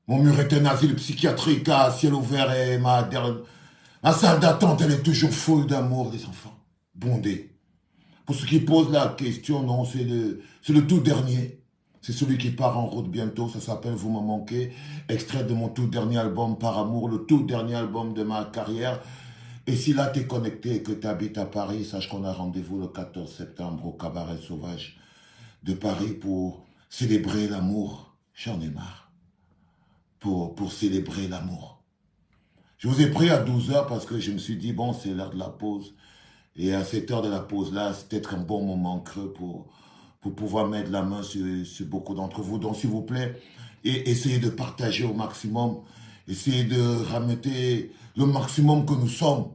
Mon mur est un asile psychiatrique à ciel ouvert et ma salle d'attente, elle est toujours full d'amour, les enfants. Bondés. Pour ceux qui posent la question, non, c'est le tout dernier. C'est celui qui part en route bientôt, ça s'appelle Vous me manquez, extrait de mon tout dernier album Par amour, le tout dernier album de ma carrière. Et si là t'es connecté et que tu habites à Paris, sache qu'on a rendez-vous le 14 septembre au Cabaret Sauvage de Paris pour célébrer l'amour. J'en ai marre. Pour célébrer l'amour. Je vous ai pris à 12 heures parce que je me suis dit, bon, c'est l'heure de la pause. Et à cette heure de la pause-là, c'est peut-être un bon moment creux pour pouvoir mettre la main sur beaucoup d'entre vous. Donc, s'il vous plaît, et essayez de partager au maximum. Essayez de ramener le maximum que nous sommes.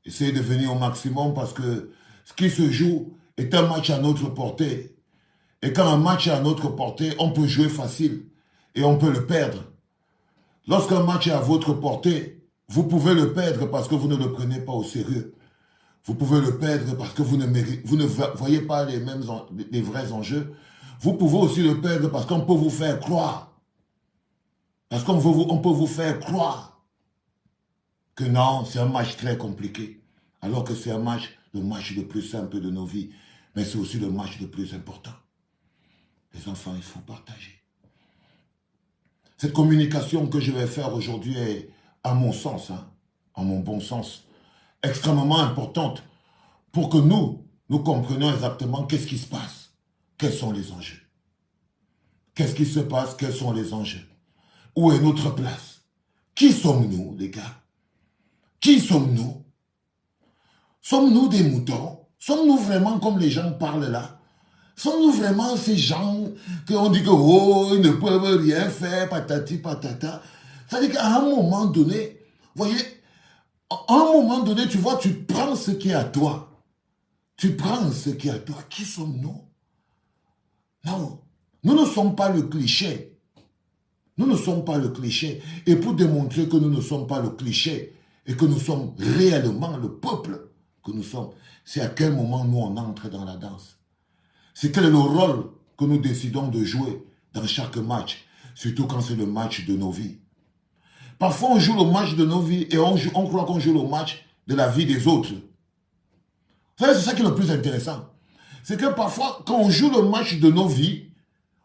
Essayez de venir au maximum parce que ce qui se joue est un match à notre portée. Et quand un match est à notre portée, on peut jouer facile et on peut le perdre. Lorsqu'un match est à votre portée, vous pouvez le perdre parce que vous ne le prenez pas au sérieux. Vous pouvez le perdre parce que vous ne voyez pas les vrais enjeux. Vous pouvez aussi le perdre parce qu'on peut vous faire croire. Parce qu'on peut vous faire croire que non, c'est un match très compliqué. Alors que c'est le match le plus simple de nos vies. Mais c'est aussi le match le plus important. Les enfants, il faut partager. Cette communication que je vais faire aujourd'hui est, à mon sens, à mon bon sens, extrêmement importante pour que nous comprenions exactement qu'est-ce qui se passe, quels sont les enjeux. Qu'est-ce qui se passe, quels sont les enjeux. Où est notre place? Qui sommes-nous, les gars? Qui sommes-nous? Sommes-nous des moutons? Sommes-nous vraiment comme les gens parlent là? Sommes-nous vraiment ces gens qu'on dit que oh, ils ne peuvent rien faire, patati patata? C'est-à-dire qu'à un moment donné, vous voyez, à un moment donné, tu vois, tu prends ce qui est à toi. Tu prends ce qui est à toi. Qui sommes-nous? Non, nous ne sommes pas le cliché. Nous ne sommes pas le cliché. Et pour démontrer que nous ne sommes pas le cliché et que nous sommes réellement le peuple que nous sommes, c'est à quel moment nous on entre dans la danse. C'est quel est le rôle que nous décidons de jouer dans chaque match, surtout quand c'est le match de nos vies. Parfois, on joue le match de nos vies et on croit qu'on joue le match de la vie des autres. Vous savez, c'est ça qui est le plus intéressant. C'est que parfois, quand on joue le match de nos vies,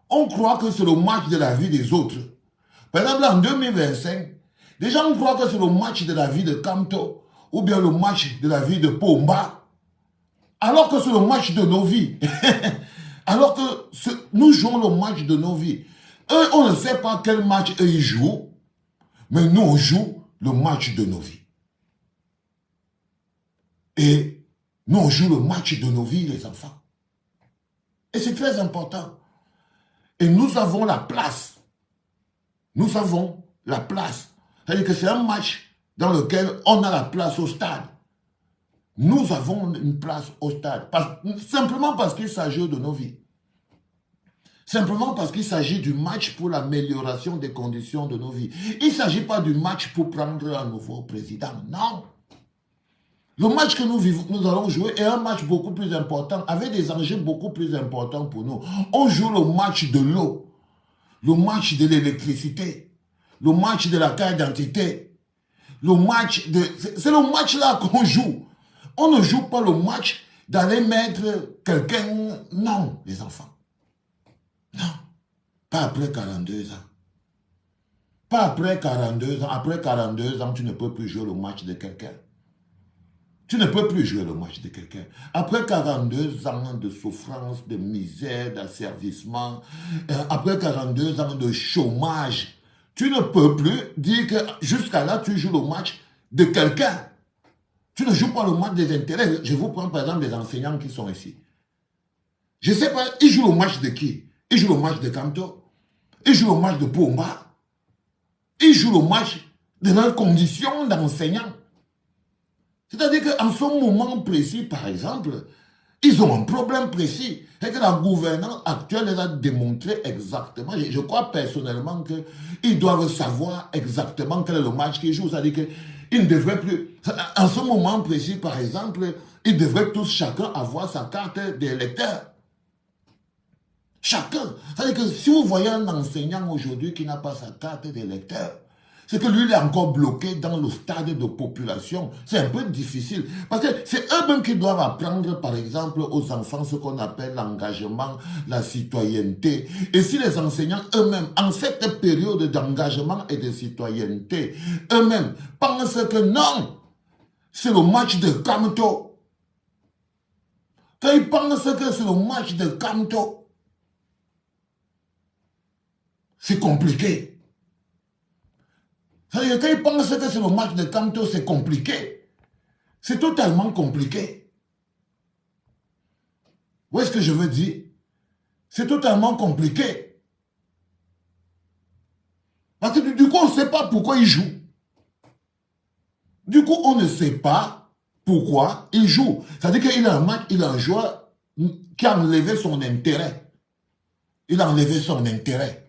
on croit que c'est le match de la vie des autres. Par exemple, en 2025, déjà on croit que c'est le match de la vie de Kamto ou bien le match de la vie de Pomba, alors que c'est le match de nos vies. Alors que nous jouons le match de nos vies. Eux, on ne sait pas quel match eux ils jouent, mais nous, on joue le match de nos vies. Et nous, on joue le match de nos vies, les enfants. Et c'est très important. Et nous avons la place. Nous avons la place. C'est-à-dire que c'est un match dans lequel on a la place au stade. Nous avons une place au stade. Simplement parce qu'il s'agit de nos vies. Simplement parce qu'il s'agit du match pour l'amélioration des conditions de nos vies. Il ne s'agit pas du match pour prendre un nouveau président. Non. Le match que nous allons jouer est un match beaucoup plus important, avec des enjeux beaucoup plus importants pour nous. On joue le match de l'eau, le match de l'électricité, le match de la carte d'identité, le match de... C'est le match là qu'on joue. On ne joue pas le match d'aller mettre quelqu'un... Non, les enfants. Non. Pas après 42 ans. Pas après 42 ans. Après 42 ans, tu ne peux plus jouer le match de quelqu'un. Tu ne peux plus jouer le match de quelqu'un. Après 42 ans de souffrance, de misère, d'asservissement, après 42 ans de chômage, tu ne peux plus dire que jusqu'à là, tu joues le match de quelqu'un. Tu ne joues pas le match des intérêts. Je vous prends par exemple les enseignants qui sont ici. Je ne sais pas, ils jouent le match de qui? Ils jouent le match de Kamto. Ils jouent le match de Pomba. Ils jouent le match de leurs conditions d'enseignants. C'est-à-dire qu'en ce moment précis, par exemple, ils ont un problème précis. C'est que la gouvernance actuelle les a démontré exactement. Je crois personnellement qu'ils doivent savoir exactement quel est le match qu'ils jouent. C'est-à-dire qu'ils ne devraient plus... En ce moment précis, par exemple, ils devraient tous chacun avoir sa carte d'électeur. Chacun. C'est-à-dire que si vous voyez un enseignant aujourd'hui qui n'a pas sa carte d'électeur, c'est que lui, il est encore bloqué dans le stade de population. C'est un peu difficile. Parce que c'est eux-mêmes qui doivent apprendre, par exemple, aux enfants ce qu'on appelle l'engagement, la citoyenneté. Et si les enseignants eux-mêmes, en cette période d'engagement et de citoyenneté, eux-mêmes pensent que non, c'est le match de Kamto. Quand ils pensent que c'est le match de Kamto, c'est compliqué. Quand ils pensent que c'est le match de Kamto, c'est compliqué. C'est totalement compliqué. Où est-ce que je veux dire? C'est totalement compliqué. Parce que du coup, on ne sait pas pourquoi ils jouent. Du coup, on ne sait pas pourquoi il joue. C'est-à-dire qu'il a un match, il a un joueur qui a enlevé son intérêt. Il a enlevé son intérêt.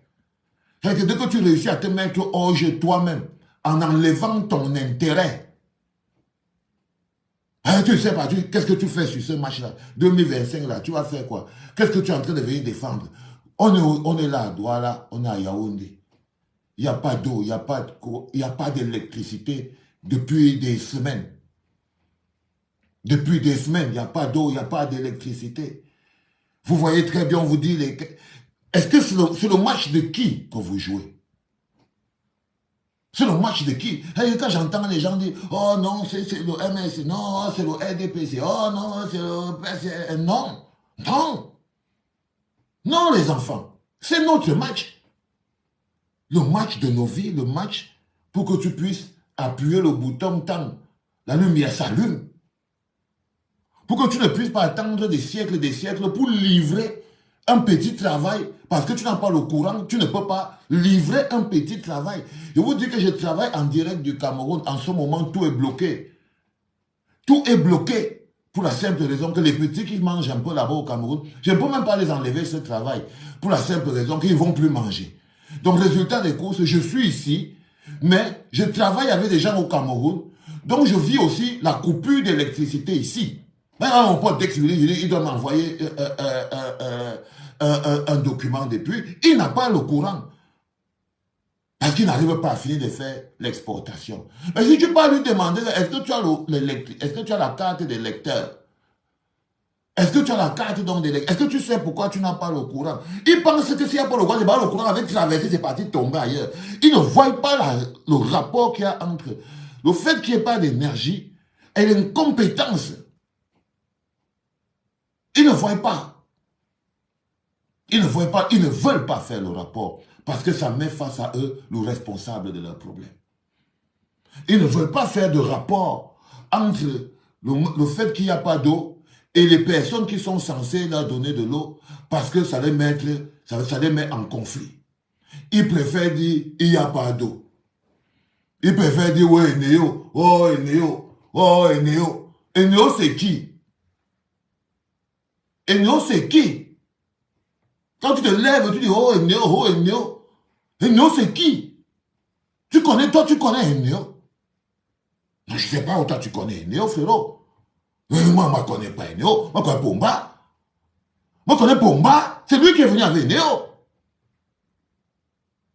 C'est-à-dire que dès que tu réussis à te mettre hors jeu toi-même, en enlevant ton intérêt, tu ne sais pas, qu'est-ce que tu fais sur ce match-là, 2025 là, tu vas faire quoi? Qu'est-ce que tu es en train de venir défendre? On est là à Douala, on est à Yaoundé. Il n'y a pas d'eau, il n'y a pas d'électricité depuis des semaines. Depuis des semaines, il n'y a pas d'eau, il n'y a pas d'électricité. Vous voyez très bien, on vous dit, est-ce que c'est le match de qui que vous jouez? C'est le match de qui? Et quand j'entends les gens dire, oh non, c'est le MS, non, c'est le RDPC, oh non, c'est le PCN. Non, non, non les enfants, c'est notre match. Le match de nos vies, le match pour que tu puisses appuyer le bouton tant la lumière s'allume. Pour que tu ne puisses pas attendre des siècles pour livrer un petit travail, parce que tu n'as pas le courant, tu ne peux pas livrer un petit travail. Je vous dis que je travaille en direct du Cameroun. En ce moment, tout est bloqué. Tout est bloqué pour la simple raison que les petits qui mangent un peu là-bas au Cameroun, je ne peux même pas les enlever ce travail, pour la simple raison qu'ils ne vont plus manger. Donc, résultat des courses, je suis ici, mais je travaille avec des gens au Cameroun, donc je vis aussi la coupure d'électricité ici. Maintenant, mon pote Dex, il doit m'envoyer un document depuis. Il n'a pas le courant. Parce qu'il n'arrive pas à finir de faire l'exportation. Mais si tu peux lui demander, est-ce que tu as la carte des lecteurs? Est-ce que tu as la carte des lecteurs? Est-ce que tu sais pourquoi tu n'as pas le courant? Il pense que s'il n'y a pas le courant avait traversé, c'est parti tomber ailleurs. Il ne voit pas le rapport qu'il y a entre le fait qu'il n'y ait pas d'énergie et l'incompétence. Ils ne voient pas. Ils ne voient pas, ils ne veulent pas faire le rapport parce que ça met face à eux le responsable de leurs problèmes. Ils ne veulent pas faire de rapport entre le fait qu'il n'y a pas d'eau et les personnes qui sont censées leur donner de l'eau parce que ça les met en conflit. Ils préfèrent dire il n'y a pas d'eau. Ils préfèrent dire ouais, Eneo, oh Eneo, oh Eneo. Eneo c'est qui? Eneo, c'est qui? Quand tu te lèves, tu dis, oh Eneo, oh Eneo. Eneo, c'est qui? Tu connais Eneo? Je ne sais pas où toi tu connais Eneo, frérot. Moi, je ne connais pas Eneo. Moi, je connais Pomba. Moi, je connais Pomba. C'est lui qui est venu avec Eneo.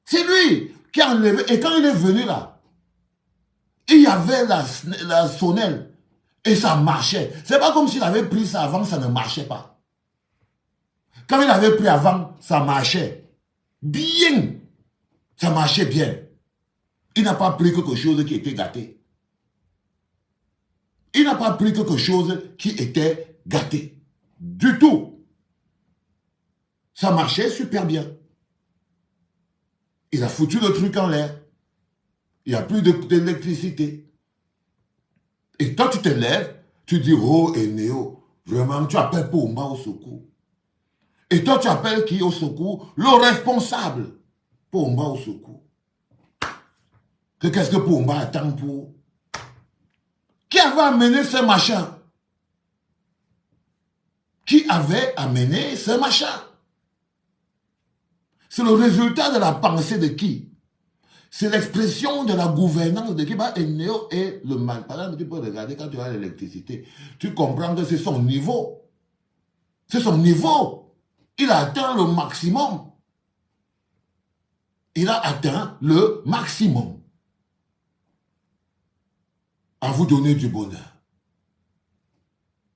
C'est lui qui a enlevé. Et quand il est venu là, il y avait la sonnelle. Et ça marchait. C'est pas comme s'il avait pris ça avant, ça ne marchait pas. Quand il avait pris avant, ça marchait bien. Ça marchait bien. Il n'a pas pris quelque chose qui était gâté. Il n'a pas pris quelque chose qui était gâté. Du tout. Ça marchait super bien. Il a foutu le truc en l'air. Il n'y a plus d'électricité. Et toi, tu te lèves, tu dis, oh, Eneo, vraiment, tu appelles Pomba au secours. Et toi, tu appelles qui au secours? Le responsable. Pomba au secours. Qu'est-ce que Pomba attend pour? Qui avait amené ce machin? Qui avait amené ce machin? C'est le résultat de la pensée de qui? C'est l'expression de la gouvernance de qui? Eneo est le mal. Par exemple, tu peux regarder quand tu as l'électricité. Tu comprends que c'est son niveau. C'est son niveau. Il a atteint le maximum. Il a atteint le maximum. À vous donner du bonheur.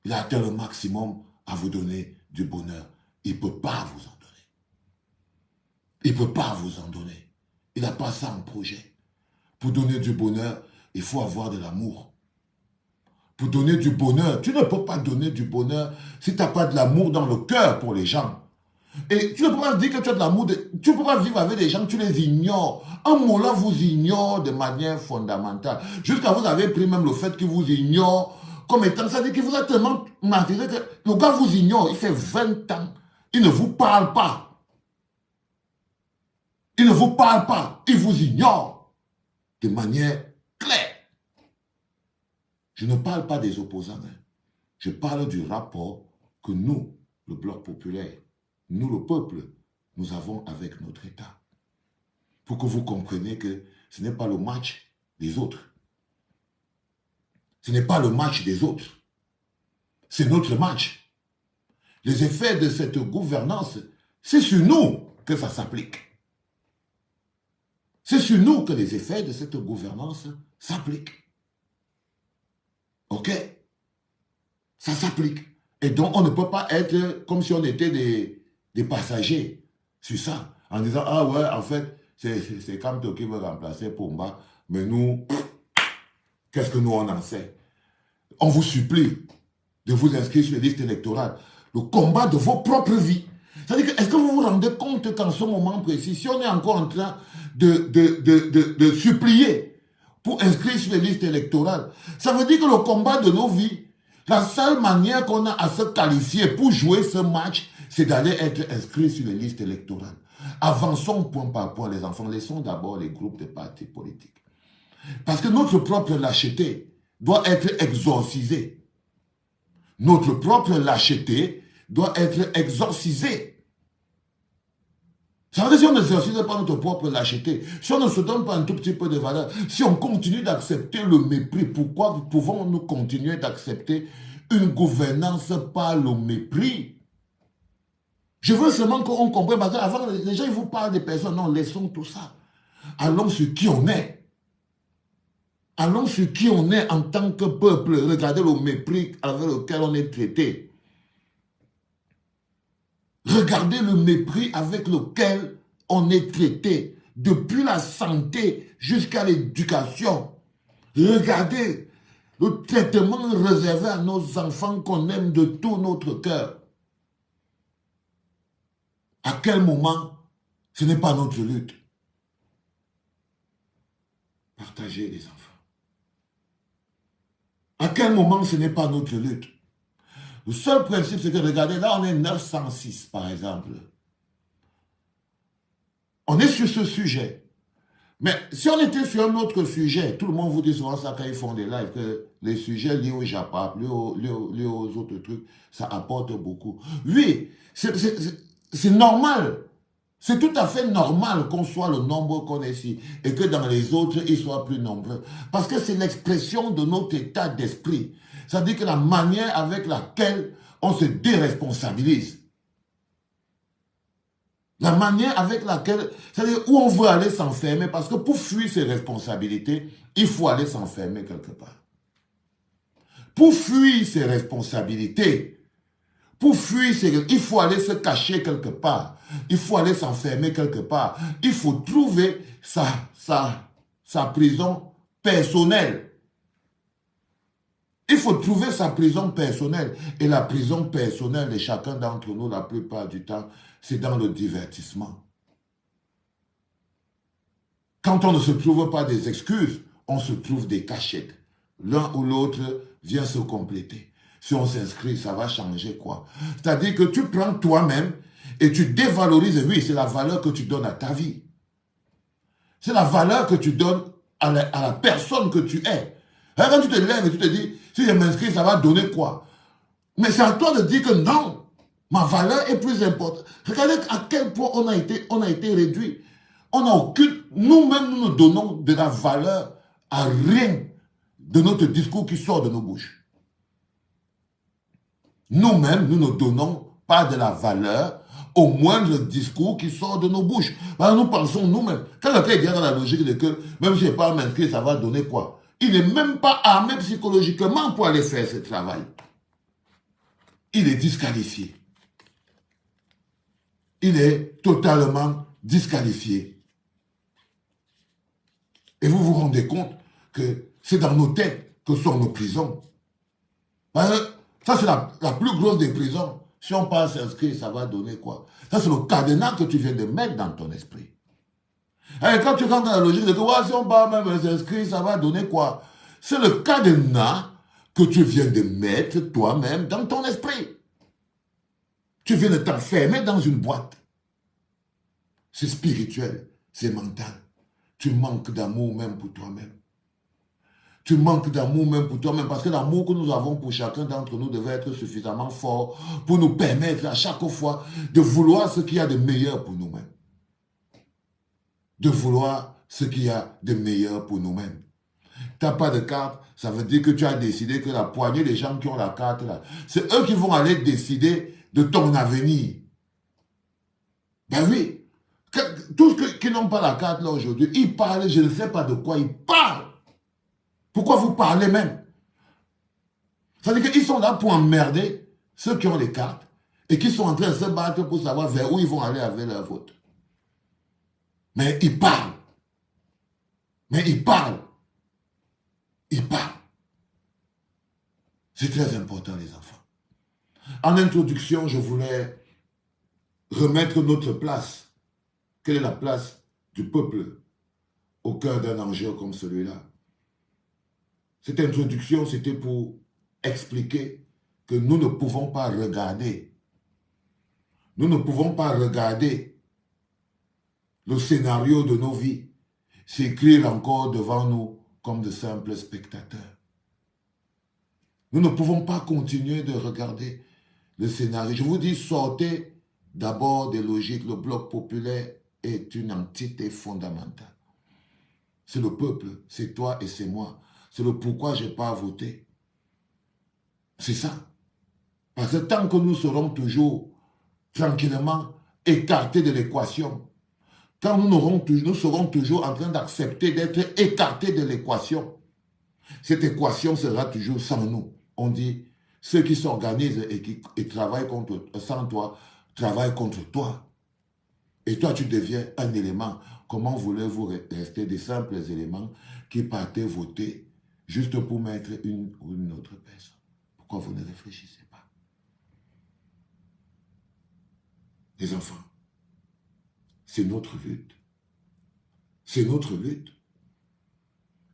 Il a atteint le maximum à vous donner du bonheur. Il ne peut pas vous en donner. Il ne peut pas vous en donner. Il n'a pas ça en projet. Pour donner du bonheur, il faut avoir de l'amour. Pour donner du bonheur, tu ne peux pas donner du bonheur si tu n'as pas de l'amour dans le cœur pour les gens. Et tu ne peux pas dire que tu as de l'amour, tu ne peux pas vivre avec des gens, tu les ignores. Un mot-là vous ignore de manière fondamentale. Jusqu'à vous avez pris même le fait qu'il vous ignore comme étant, ça veut dire qu'il vous a tellement martyrisé que le gars vous ignore, il fait 20 ans, il ne vous parle pas. Il ne vous parle pas, il vous ignore de manière claire. Je ne parle pas des opposants, hein. Je parle du rapport que nous, le Bloc populaire, nous, le peuple, nous avons avec notre État. Pour que vous compreniez que ce n'est pas le match des autres. Ce n'est pas le match des autres. C'est notre match. Les effets de cette gouvernance, c'est sur nous que ça s'applique. C'est sur nous que les effets de cette gouvernance s'appliquent. OK? Ça s'applique. Et donc, on ne peut pas être comme si on était des passagers sur ça, en disant, ah ouais, en fait, c'est Kamto qui veut remplacer Pomba, mais nous, qu'est-ce que nous on en sait? On vous supplie de vous inscrire sur les listes électorales, le combat de vos propres vies. C'est-à-dire que, est-ce que vous vous rendez compte qu'en ce moment précis, si on est encore en train de supplier pour inscrire sur les listes électorales, ça veut dire que le combat de nos vies, la seule manière qu'on a à se qualifier pour jouer ce match, c'est d'aller être inscrit sur les listes électorales. Avançons point par point, les enfants. Laissons d'abord les groupes de partis politiques. Parce que notre propre lâcheté doit être exorcisée. Notre propre lâcheté doit être exorcisée. Ça veut dire si on n'exorcise pas notre propre lâcheté, si on ne se donne pas un tout petit peu de valeur, si on continue d'accepter le mépris, pourquoi pouvons-nous continuer d'accepter une gouvernance par le mépris? Je veux seulement qu'on comprenne, parce qu'avant, les gens ils vous parlent des personnes, non, laissons tout ça. Allons sur qui on est. Allons sur qui on est en tant que peuple. Regardez le mépris avec lequel on est traité. Regardez le mépris avec lequel on est traité, depuis la santé jusqu'à l'éducation. Regardez le traitement réservé à nos enfants qu'on aime de tout notre cœur. À quel moment ce n'est pas notre lutte? Partagez les enfants. À quel moment ce n'est pas notre lutte? Le seul principe, c'est que, regardez, là on est 906 par exemple. On est sur ce sujet. Mais si on était sur un autre sujet, tout le monde vous dit souvent ça quand ils font des lives, que les sujets liés au Japap, liés aux autres trucs, ça apporte beaucoup. Oui, c'est normal. C'est tout à fait normal qu'on soit le nombre qu'on est ici et que dans les autres, ils soient plus nombreux. Parce que c'est l'expression de notre état d'esprit. C'est-à-dire que la manière avec laquelle on se déresponsabilise. La manière avec laquelle, c'est-à-dire où on veut aller s'enfermer, parce que pour fuir ses responsabilités, il faut aller s'enfermer quelque part. Pour fuir ses responsabilités, il faut aller se cacher quelque part. Il faut aller s'enfermer quelque part. Il faut trouver sa prison personnelle. Il faut trouver sa prison personnelle. Et la prison personnelle de chacun d'entre nous, la plupart du temps, c'est dans le divertissement. Quand on ne se trouve pas des excuses, on se trouve des cachettes. L'un ou l'autre vient se compléter. Si on s'inscrit, ça va changer quoi? C'est-à-dire que tu prends toi-même et tu dévalorises. Oui, c'est la valeur que tu donnes à ta vie. C'est la valeur que tu donnes à la personne que tu es. Quand tu te lèves et tu te dis, si je m'inscris, ça va donner quoi? Mais c'est à toi de dire que non, ma valeur est plus importante. Regardez à quel point on a été réduit. On n'a aucune... Nous-mêmes, nous donnons de la valeur à rien de notre discours qui sort de nos bouches. Nous-mêmes, nous ne donnons pas de la valeur au moindre discours qui sort de nos bouches. Alors nous pensons nous-mêmes. Quand quelqu'un vient dans la logique de que même si je n'ai pas m'inscrire, ça va donner quoi? Il n'est même pas armé psychologiquement pour aller faire ce travail. Il est disqualifié. Il est totalement disqualifié. Et vous vous rendez compte que c'est dans nos têtes que sont nos prisons. Ça, c'est la plus grosse des prisons. Si on passe inscrit, ça va donner quoi? Ça, c'est le cadenas que tu viens de mettre dans ton esprit. Et quand tu rentres dans la logique de que si on part même s'inscrire, ça va donner quoi? C'est le cadenas que tu viens de mettre toi-même dans ton esprit. Tu viens de t'enfermer dans une boîte. C'est spirituel, c'est mental. Tu manques d'amour même pour toi-même. Tu manques d'amour même pour toi-même parce que l'amour que nous avons pour chacun d'entre nous devait être suffisamment fort pour nous permettre à chaque fois de vouloir ce qu'il y a de meilleur pour nous-mêmes. De vouloir ce qu'il y a de meilleur pour nous-mêmes. Tu n'as pas de carte, ça veut dire que tu as décidé que la poignée des gens qui ont la carte là, c'est eux qui vont aller décider de ton avenir. Ben oui, tous ceux qui n'ont pas la carte là aujourd'hui, ils parlent, je ne sais pas de quoi ils parlent. Pourquoi vous parlez même? Ça veut dire qu'ils sont là pour emmerder ceux qui ont les cartes et qui sont en train de se battre pour savoir vers où ils vont aller avec leur vote. Mais ils parlent. Mais ils parlent. Ils parlent. C'est très important, les enfants. En introduction, je voulais remettre notre place. Quelle est la place du peuple au cœur d'un enjeu comme celui-là? Cette introduction, c'était pour expliquer que nous ne pouvons pas regarder. Nous ne pouvons pas regarder le scénario de nos vies s'écrire encore devant nous comme de simples spectateurs. Nous ne pouvons pas continuer de regarder le scénario. Je vous dis, sortez d'abord des logiques. Le bloc populaire est une entité fondamentale. C'est le peuple, c'est toi et c'est moi. C'est le pourquoi je n'ai pas voté. C'est ça. Parce que tant que nous serons toujours tranquillement écartés de l'équation, quand nous serons toujours en train d'accepter d'être écartés de l'équation, cette équation sera toujours sans nous. On dit, ceux qui s'organisent et qui travaillent sans toi, travaillent contre toi. Et toi, tu deviens un élément. Comment voulez-vous rester des simples éléments qui partaient voter juste pour mettre une ou une autre personne? Pourquoi vous ne réfléchissez pas? Les enfants, c'est notre lutte. C'est notre lutte.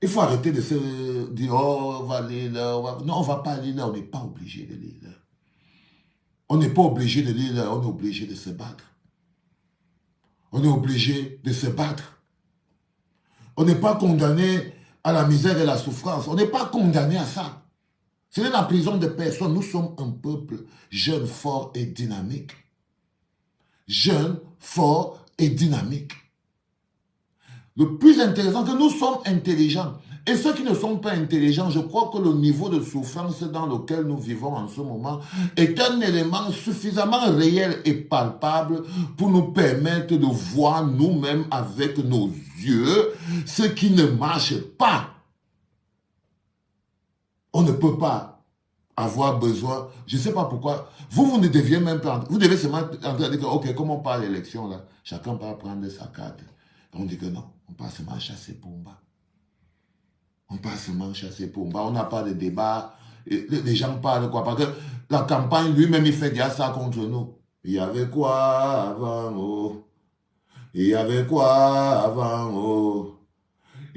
Il faut arrêter de se dire, oh, on va aller là. Non, on ne va pas aller là, on n'est pas obligé de aller là. On n'est pas obligé de aller là, on est obligé de se battre. On est obligé de se battre. On n'est pas condamné à la misère et à la souffrance. On n'est pas condamné à ça. Ce n'est la prison de personne. Nous sommes un peuple jeune, fort et dynamique. Jeune, fort et dynamique. Le plus intéressant, que nous sommes intelligents. Et ceux qui ne sont pas intelligents, je crois que le niveau de souffrance dans lequel nous vivons en ce moment est un élément suffisamment réel et palpable pour nous permettre de voir nous-mêmes avec nos yeux ce qui ne marche pas. On ne peut pas avoir besoin, je ne sais pas pourquoi, vous ne deviez même pas, vous devez seulement entrer à dire, ok, comment on part à l'élection là? Chacun va prendre sa carte. On dit que non, on passe seulement chasser Pumba. On passe seulement chasser Pumba. On n'a pas de débat. Les gens parlent quoi? Parce que la campagne, lui-même, il fait déjà ça contre nous. Il y avait quoi avant, oh? Il y avait quoi avant, oh?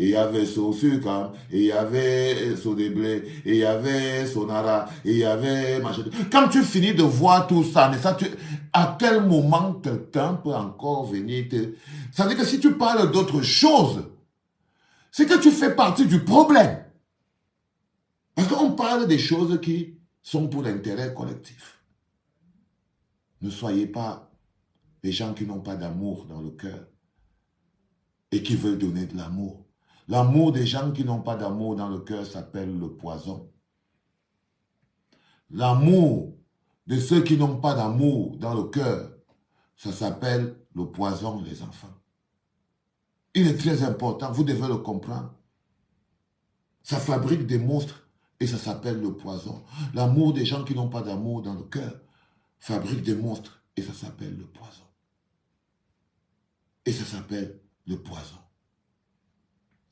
Il y avait son sucre, il y avait son déblé, il y avait son ara, il y avait machin. Quand tu finis de voir tout ça, mais ça à quel moment quelqu'un peut encore venir te... Ça veut dire que si tu parles d'autre chose, c'est que tu fais partie du problème. Parce qu'on parle des choses qui sont pour l'intérêt collectif. Ne soyez pas des gens qui n'ont pas d'amour dans le cœur et qui veulent donner de l'amour. L'amour des gens qui n'ont pas d'amour dans le cœur s'appelle le poison. L'amour de ceux qui n'ont pas d'amour dans le cœur Ça s'appelle le poison, les enfants. Il est très important, vous devez le comprendre. Ça fabrique des monstres et ça s'appelle le poison. L'amour des gens qui n'ont pas d'amour dans le cœur fabrique des monstres et ça s'appelle le poison. Et ça s'appelle le poison.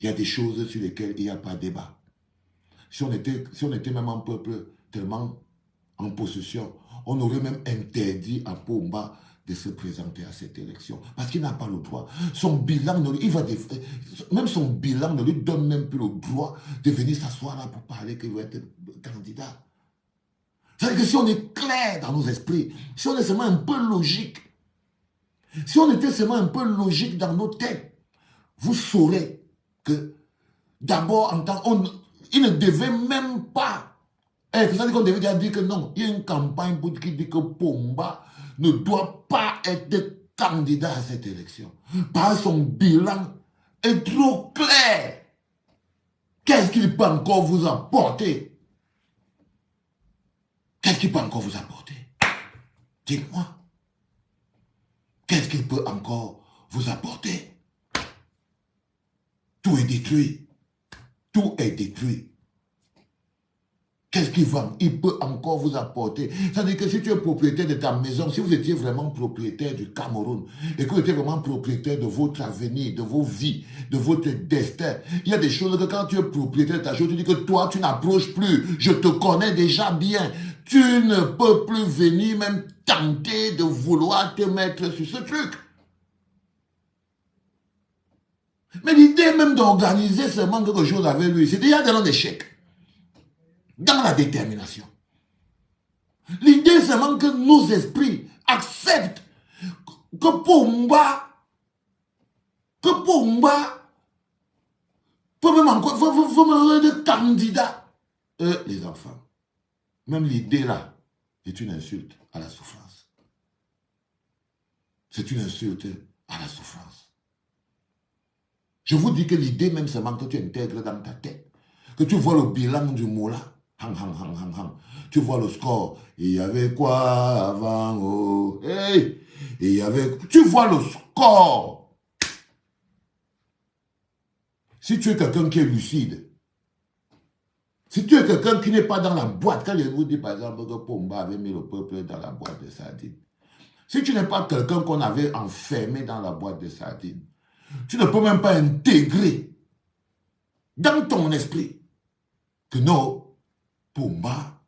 Il y a des choses sur lesquelles il n'y a pas de débat. Si on était même un peuple tellement en possession, on aurait même interdit à Pomba de se présenter à cette élection. Parce qu'il n'a pas le droit. Son bilan, même son bilan ne lui donne même plus le droit de venir s'asseoir là pour parler qu'il veut être candidat. C'est-à-dire que si on est clair dans nos esprits, si on est seulement un peu logique, si on était seulement un peu logique dans nos têtes, vous saurez que d'abord, il ne devait même pas. C'est-à-dire qu'on devait déjà dire que non, il y a une campagne qui dit que Pomba ne doit pas être candidat à cette élection. Parce que son bilan est trop clair. Qu'est-ce qu'il peut encore vous apporter? Qu'est-ce qu'il peut encore vous apporter? Dites-moi. Qu'est-ce qu'il peut encore vous apporter? Tout est détruit. Tout est détruit. Qu'est-ce qu'il va? Il peut encore vous apporter. C'est-à-dire que si tu es propriétaire de ta maison, si vous étiez vraiment propriétaire du Cameroun, et que vous étiez vraiment propriétaire de votre avenir, de vos vies, de votre destin, il y a des choses que quand tu es propriétaire de ta chose, tu dis que toi, tu n'approches plus. Je te connais déjà bien. Tu ne peux plus venir même tenter de vouloir te mettre sur ce truc. Mais l'idée même d'organiser seulement quelque chose avec lui, c'est déjà dans l'échec. Dans la détermination. L'idée seulement que nos esprits acceptent que Pomba peut même encore, faut même être candidat. Les enfants, même l'idée là est une insulte à la souffrance. C'est une insulte à la souffrance. Je vous dis que l'idée même seulement que tu intègres dans ta tête, que tu vois le bilan du mot là, tu vois le score. Il y avait quoi avant? Oh, hey. Il y avait... Tu vois le score. Si tu es quelqu'un qui est lucide, si tu es quelqu'un qui n'est pas dans la boîte, quand je vous dis par exemple que Pomba avait mis le peuple dans la boîte de sardines, si tu n'es pas quelqu'un qu'on avait enfermé dans la boîte de sardines, tu ne peux même pas intégrer dans ton esprit que non, Pomba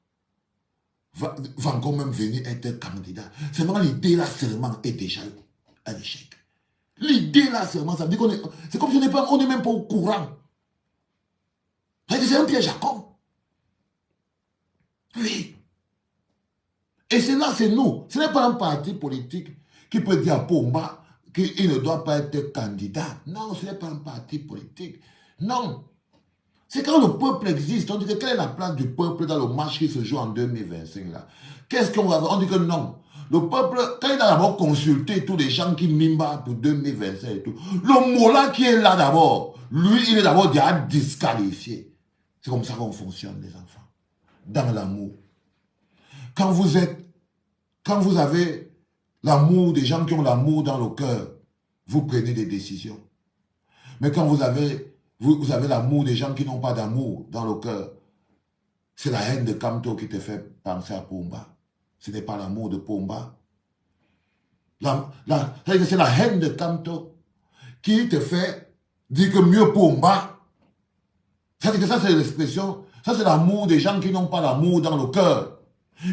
va encore même venir être candidat. Seulement l'idée là seulement est déjà un échec. L'idée là seulement, ça veut dire qu'on est... C'est comme si on n'est même pas au courant. C'est un piège à con. Oui. Et c'est là, c'est nous. Ce n'est pas un parti politique qui peut dire à Pomba qu'il ne doit pas être candidat. Non, ce n'est pas un parti politique. Non. C'est quand le peuple existe, on dit que quelle est la place du peuple dans le match qui se joue en 2025 là? Qu'est-ce qu'on va... On dit que non. Le peuple, quand il a d'abord consulté tous les gens qui mimba pour 2025 et tout, le mot là qui est là d'abord, lui, il est d'abord déjà disqualifié. C'est comme ça qu'on fonctionne, les enfants. Dans l'amour. Quand vous avez l'amour des gens qui ont l'amour dans le cœur, vous prenez des décisions. Mais quand vous avez l'amour des gens qui n'ont pas d'amour dans le cœur, c'est la haine de Kamto qui te fait penser à Pomba. Ce n'est pas l'amour de Pomba. C'est la haine de Kamto qui te fait dire que mieux Pomba. C'est-à-dire que ça, c'est l'expression, ça, c'est l'amour des gens qui n'ont pas l'amour dans le cœur.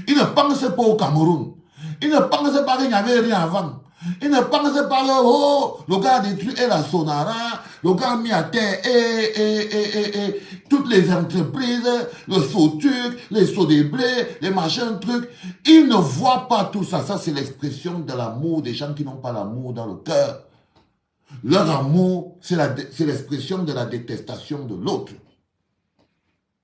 Ils ne pensent pas au Cameroun. Ils ne pensent pas qu'il n'y avait rien avant. Ils ne pensent pas que, oh, le gars a détruit la Sonara, le gars a mis à terre et toutes les entreprises, le Sotuc, les Sceaux des blés, les machins, trucs. Ils ne voient pas tout ça. Ça, c'est l'expression de l'amour des gens qui n'ont pas l'amour dans le cœur. Leur amour, c'est l'expression de la détestation de l'autre.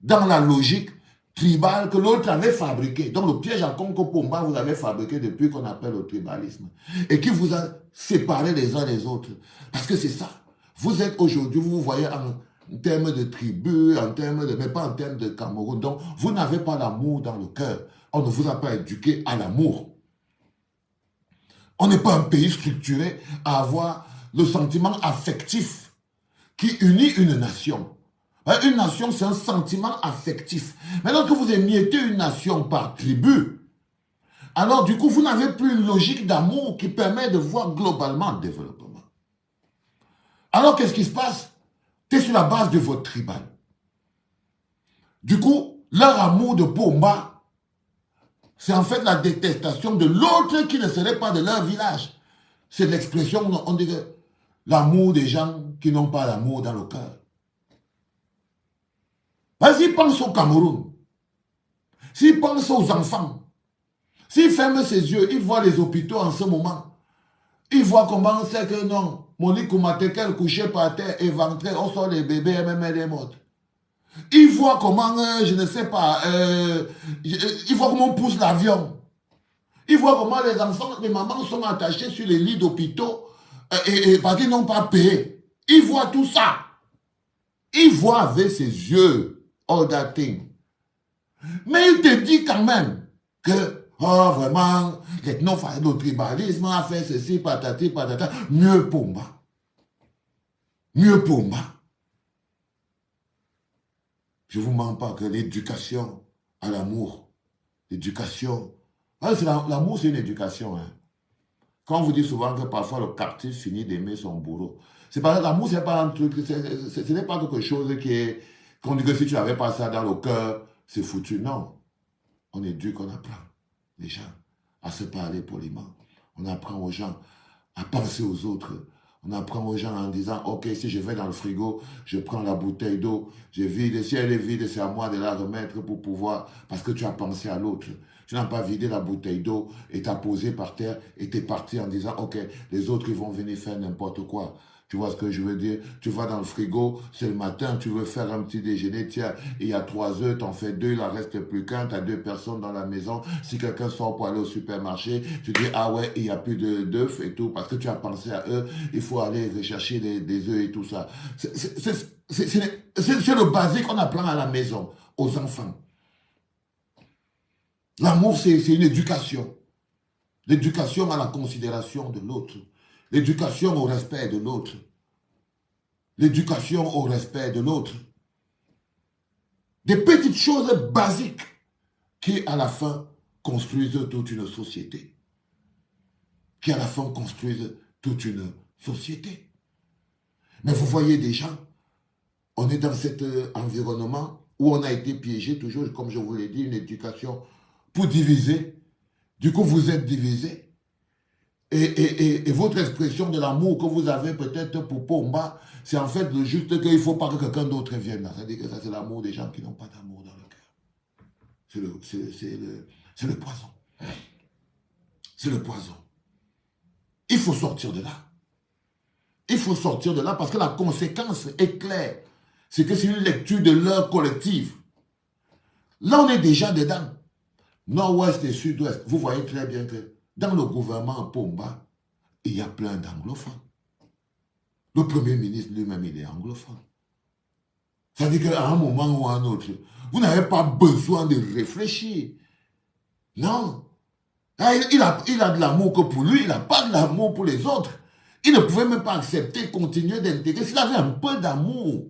Dans la logique tribal que l'autre avait fabriqué. Donc le piège à Congo Pomba, vous avez fabriqué depuis qu'on appelle le tribalisme. Et qui vous a séparé les uns les autres. Parce que c'est ça. Vous êtes aujourd'hui, vous vous voyez en termes de tribu, mais pas en termes de Cameroun. Donc vous n'avez pas l'amour dans le cœur. On ne vous a pas éduqué à l'amour. On n'est pas un pays structuré à avoir le sentiment affectif qui unit une nation. Une nation, c'est un sentiment affectif. Mais lorsque vous émiettez une nation par tribu, alors du coup, vous n'avez plus une logique d'amour qui permet de voir globalement le développement. Alors qu'est-ce qui se passe? C'est sur la base de votre tribal. Du coup, leur amour de Pomba, c'est en fait la détestation de l'autre qui ne serait pas de leur village. C'est l'expression, on dirait, l'amour des gens qui n'ont pas l'amour dans le cœur. S'il pense au Cameroun, s'il pense aux enfants, s'il ferme ses yeux, il voit les hôpitaux en ce moment. Il voit comment on sait que non, Monique Oumatekel couché par terre, éventré, on sort les bébés, même elle est morte. Il voit comment, je ne sais pas, il voit comment on pousse l'avion. Il voit comment les enfants, les mamans sont attachées sur les lits d'hôpitaux parce qu'ils n'ont pas payé. Il voit tout ça. Il voit avec ses yeux all that thing. Mais il te dit quand même que, oh vraiment, le tribalisme a fait ceci, patati, patata. Mieux Pomba. Mieux Pomba. Je ne vous mens pas que l'éducation à l'amour, l'éducation, l'amour c'est une éducation. Hein. Quand on vous dit souvent que parfois le captif finit d'aimer son bourreau, c'est pas l'amour, c'est pas un truc, ce n'est pas quelque chose qui est, qu'on dit que si tu n'avais pas ça dans le cœur, c'est foutu. Non, on éduque, on apprend les gens à se parler poliment. On apprend aux gens à penser aux autres. On apprend aux gens en disant, ok, si je vais dans le frigo, je prends la bouteille d'eau, je vide, si elle est vide, c'est à moi de la remettre pour pouvoir, parce que tu as pensé à l'autre. Tu n'as pas vidé la bouteille d'eau et t'as posé par terre et t'es parti en disant, ok, les autres ils vont venir faire n'importe quoi. Tu vois ce que je veux dire? Tu vas dans le frigo, c'est le matin, tu veux faire un petit déjeuner, tiens, il y a 3 œufs, t'en fais 2, il en reste plus qu'un, t'as 2 personnes dans la maison. Si quelqu'un sort pour aller au supermarché, tu dis, ah ouais, il n'y a plus d'œufs et tout, parce que tu as pensé à eux, il faut aller rechercher des œufs et tout ça. C'est le basique qu'on apprend à la maison, aux enfants. L'amour, c'est une éducation. L'éducation à la considération de l'autre. L'éducation au respect de l'autre. L'éducation au respect de l'autre. Des petites choses basiques qui, à la fin, construisent toute une société. Qui, à la fin, construisent toute une société. Mais vous voyez déjà, on est dans cet environnement où on a été piégé, toujours, comme je vous l'ai dit, une éducation pour diviser. Du coup, vous êtes divisés. Et votre expression de l'amour que vous avez peut-être pour Pomba, c'est en fait le juste qu'il ne faut pas que quelqu'un d'autre vienne là. C'est-à-dire que ça, c'est l'amour des gens qui n'ont pas d'amour dans le cœur. C'est le poison. C'est le poison. Il faut sortir de là. Il faut sortir de là parce que la conséquence est claire. C'est que c'est une lecture de l'heure collective. Là, on est déjà dedans. Nord-Ouest et Sud-Ouest. Vous voyez très bien que dans le gouvernement Pomba, il y a plein d'anglophones. Le Premier ministre lui-même, il est anglophone. Ça veut dire qu'à un moment ou à un autre, vous n'avez pas besoin de réfléchir. Non. Il a de l'amour que pour lui, il n'a pas de l'amour pour les autres. Il ne pouvait même pas accepter, continuer d'intégrer s'il avait un peu d'amour.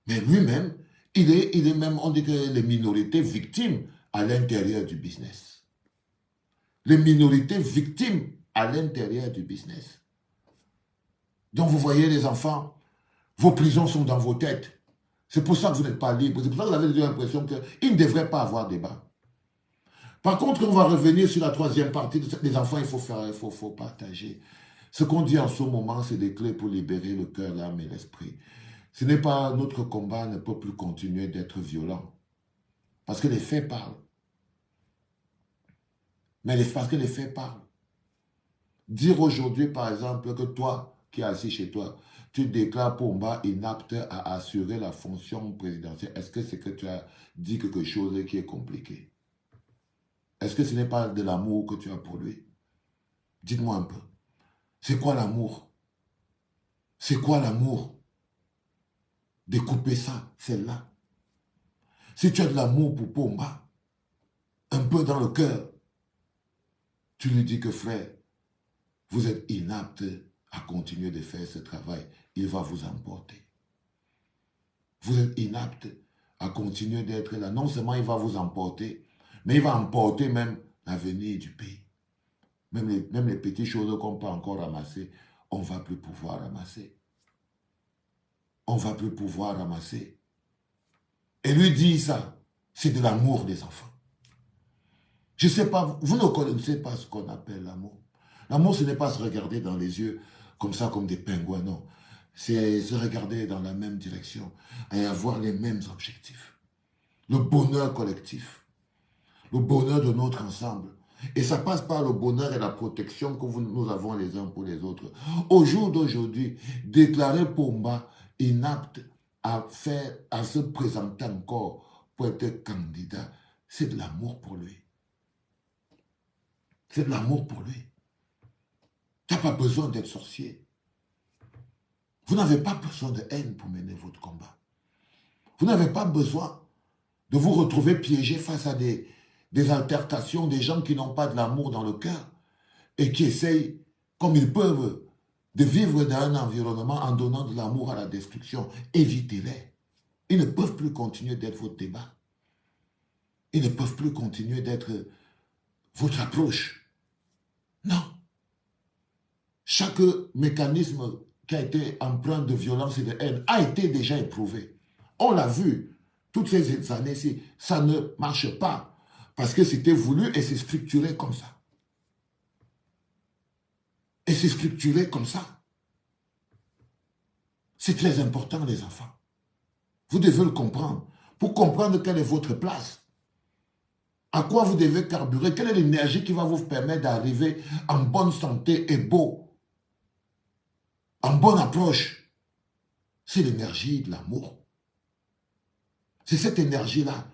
Mais lui-même, il est même, on dit que les minorités victimes à l'intérieur du business. Les minorités victimes à l'intérieur du business. Donc vous voyez les enfants, vos prisons sont dans vos têtes. C'est pour ça que vous n'êtes pas libre. C'est pour ça que vous avez l'impression qu'il ne devrait pas avoir débat. Par contre, on va revenir sur la troisième partie. Les enfants, il faut partager. Ce qu'on dit en ce moment, c'est des clés pour libérer le cœur, l'âme et l'esprit. Ce n'est pas, notre combat ne peut plus continuer d'être violent. Parce que les faits parlent. Parce que les faits parlent. Dire aujourd'hui, par exemple, que toi, qui es assis chez toi, tu déclares Pomba inapte à assurer la fonction présidentielle. Est-ce que c'est que tu as dit quelque chose qui est compliqué? Est-ce que ce n'est pas de l'amour que tu as pour lui? Dites-moi un peu. C'est quoi l'amour? C'est quoi l'amour? Découpez ça, celle-là. Si tu as de l'amour pour Pomba, un peu dans le cœur, Tu lui dis que frère, vous êtes inapte à continuer de faire ce travail. Il va vous emporter. Vous êtes inapte à continuer d'être là. Non seulement il va vous emporter, mais il va emporter même l'avenir du pays. Même les petites choses qu'on peut encore ramasser, on ne va plus pouvoir ramasser. On ne va plus pouvoir ramasser. Et lui dit ça, c'est de l'amour des enfants. Je ne sais pas, vous ne connaissez pas ce qu'on appelle l'amour. L'amour, ce n'est pas se regarder dans les yeux comme ça, comme des pingouins, non. C'est se regarder dans la même direction et avoir les mêmes objectifs. Le bonheur collectif, le bonheur de notre ensemble. Et ça passe par le bonheur et la protection que nous avons les uns pour les autres. Au jour d'aujourd'hui, déclarer Pomba inapte à se présenter encore pour être candidat, c'est de l'amour pour lui. C'est de l'amour pour lui. Tu n'as pas besoin d'être sorcier. Vous n'avez pas besoin de haine pour mener votre combat. Vous n'avez pas besoin de vous retrouver piégé face à des altercations, des gens qui n'ont pas de l'amour dans le cœur et qui essayent, comme ils peuvent, de vivre dans un environnement en donnant de l'amour à la destruction. Évitez-les. Ils ne peuvent plus continuer d'être votre débat. Ils ne peuvent plus continuer d'être votre approche. Non. Chaque mécanisme qui a été empreint de violence et de haine a été déjà éprouvé. On l'a vu toutes ces années-ci. Ça ne marche pas parce que c'était voulu et c'est structuré comme ça. Et c'est structuré comme ça. C'est très important, les enfants. Vous devez le comprendre. Pour comprendre quelle est votre place. À quoi vous devez carburer. Quelle est l'énergie qui va vous permettre d'arriver en bonne santé et beau. En bonne approche. C'est l'énergie de l'amour. C'est cette énergie-là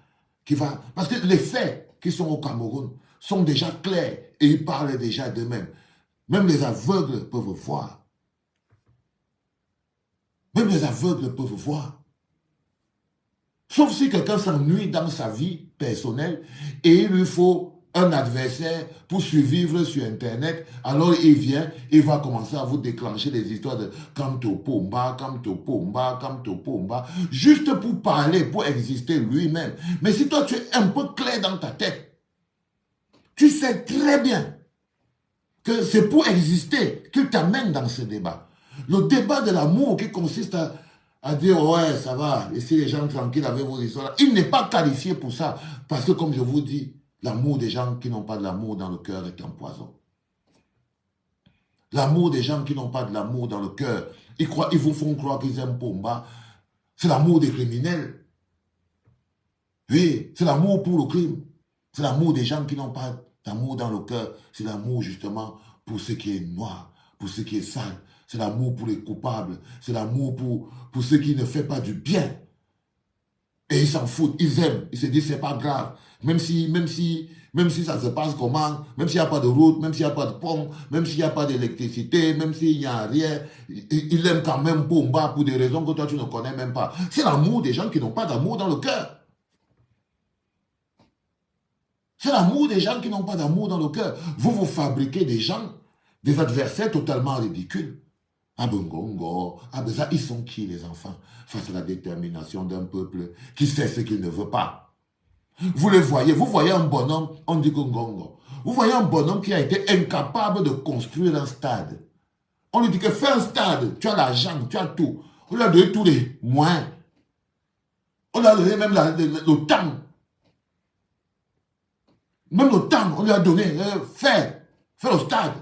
qui va... Parce que les faits qui sont au Cameroun sont déjà clairs et ils parlent déjà d'eux-mêmes. Même les aveugles peuvent voir. Même les aveugles peuvent voir. Sauf si quelqu'un s'ennuie dans sa vie personnelle et il lui faut un adversaire pour survivre sur Internet, alors il vient, il va commencer à vous déclencher des histoires de Kamto Pomba, Kamto Pomba, Kamto Pomba, juste pour parler, pour exister lui-même. Mais si toi tu es un peu clair dans ta tête, tu sais très bien que c'est pour exister qu'il t'amène dans ce débat. Le débat de l'amour qui consiste à dire, ouais, ça va, laissez les gens tranquilles avec vos histoires. Il n'est pas qualifié pour ça. Parce que, comme je vous dis, l'amour des gens qui n'ont pas de l'amour dans le cœur est un poison. L'amour des gens qui n'ont pas de l'amour dans le cœur, ils vous font croire qu'ils aiment Pomba. C'est l'amour des criminels. Oui, c'est l'amour pour le crime. C'est l'amour des gens qui n'ont pas d'amour dans le cœur. C'est l'amour, justement, pour ce qui est noir, pour ce qui est sale. C'est l'amour pour les coupables. C'est l'amour pour ceux qui ne font pas du bien. Et ils s'en foutent, ils aiment. Ils se disent, c'est pas grave. Même si ça se passe comment, même s'il n'y a pas de route, même s'il n'y a pas de pont, même s'il n'y a pas d'électricité, même s'il n'y a rien, ils aiment quand même Pomba pour des raisons que toi tu ne connais même pas. C'est l'amour des gens qui n'ont pas d'amour dans le cœur. C'est l'amour des gens qui n'ont pas d'amour dans le cœur. Vous fabriquez des gens, des adversaires totalement ridicules. Ah Bongongo, ah ben ça, ils sont qui les enfants face à la détermination d'un peuple qui sait ce qu'il ne veut pas. Vous les voyez, vous voyez un bonhomme, on dit Gongo. Vous voyez un bonhomme qui a été incapable de construire un stade. On lui dit que fais un stade, tu as l'argent, tu as tout. On lui a donné tous les moyens. On lui a donné même le temps. Même le temps, on lui a donné, fais le stade.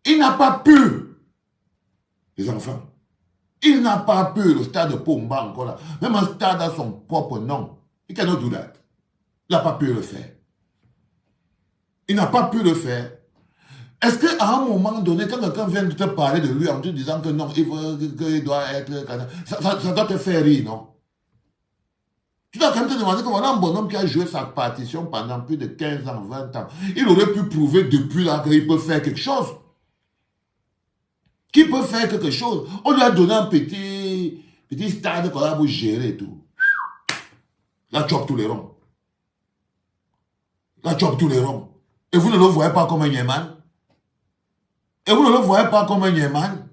Il n'a pas pu. Les enfants. Il n'a pas pu, le stade de Pomba encore là. Même un stade a son propre nom. Il n'a pas pu le faire. Il n'a pas pu le faire. Est-ce qu'à un moment donné, quand quelqu'un vient de te parler de lui en te disant que non, il doit être... Ça doit te faire rire, non? Tu dois quand même te demander que voilà un bonhomme qui a joué sa partition pendant plus de 15 ans, 20 ans. Il aurait pu prouver depuis là qu'il peut faire quelque chose. Qui peut faire quelque chose. On lui a donné un petit stade qu'on a pour gérer et tout. Là, chope tous les ronds. Là, chope tous les ronds. Et vous ne le voyez pas comme un Yéman. Et vous ne le voyez pas comme un Yéman.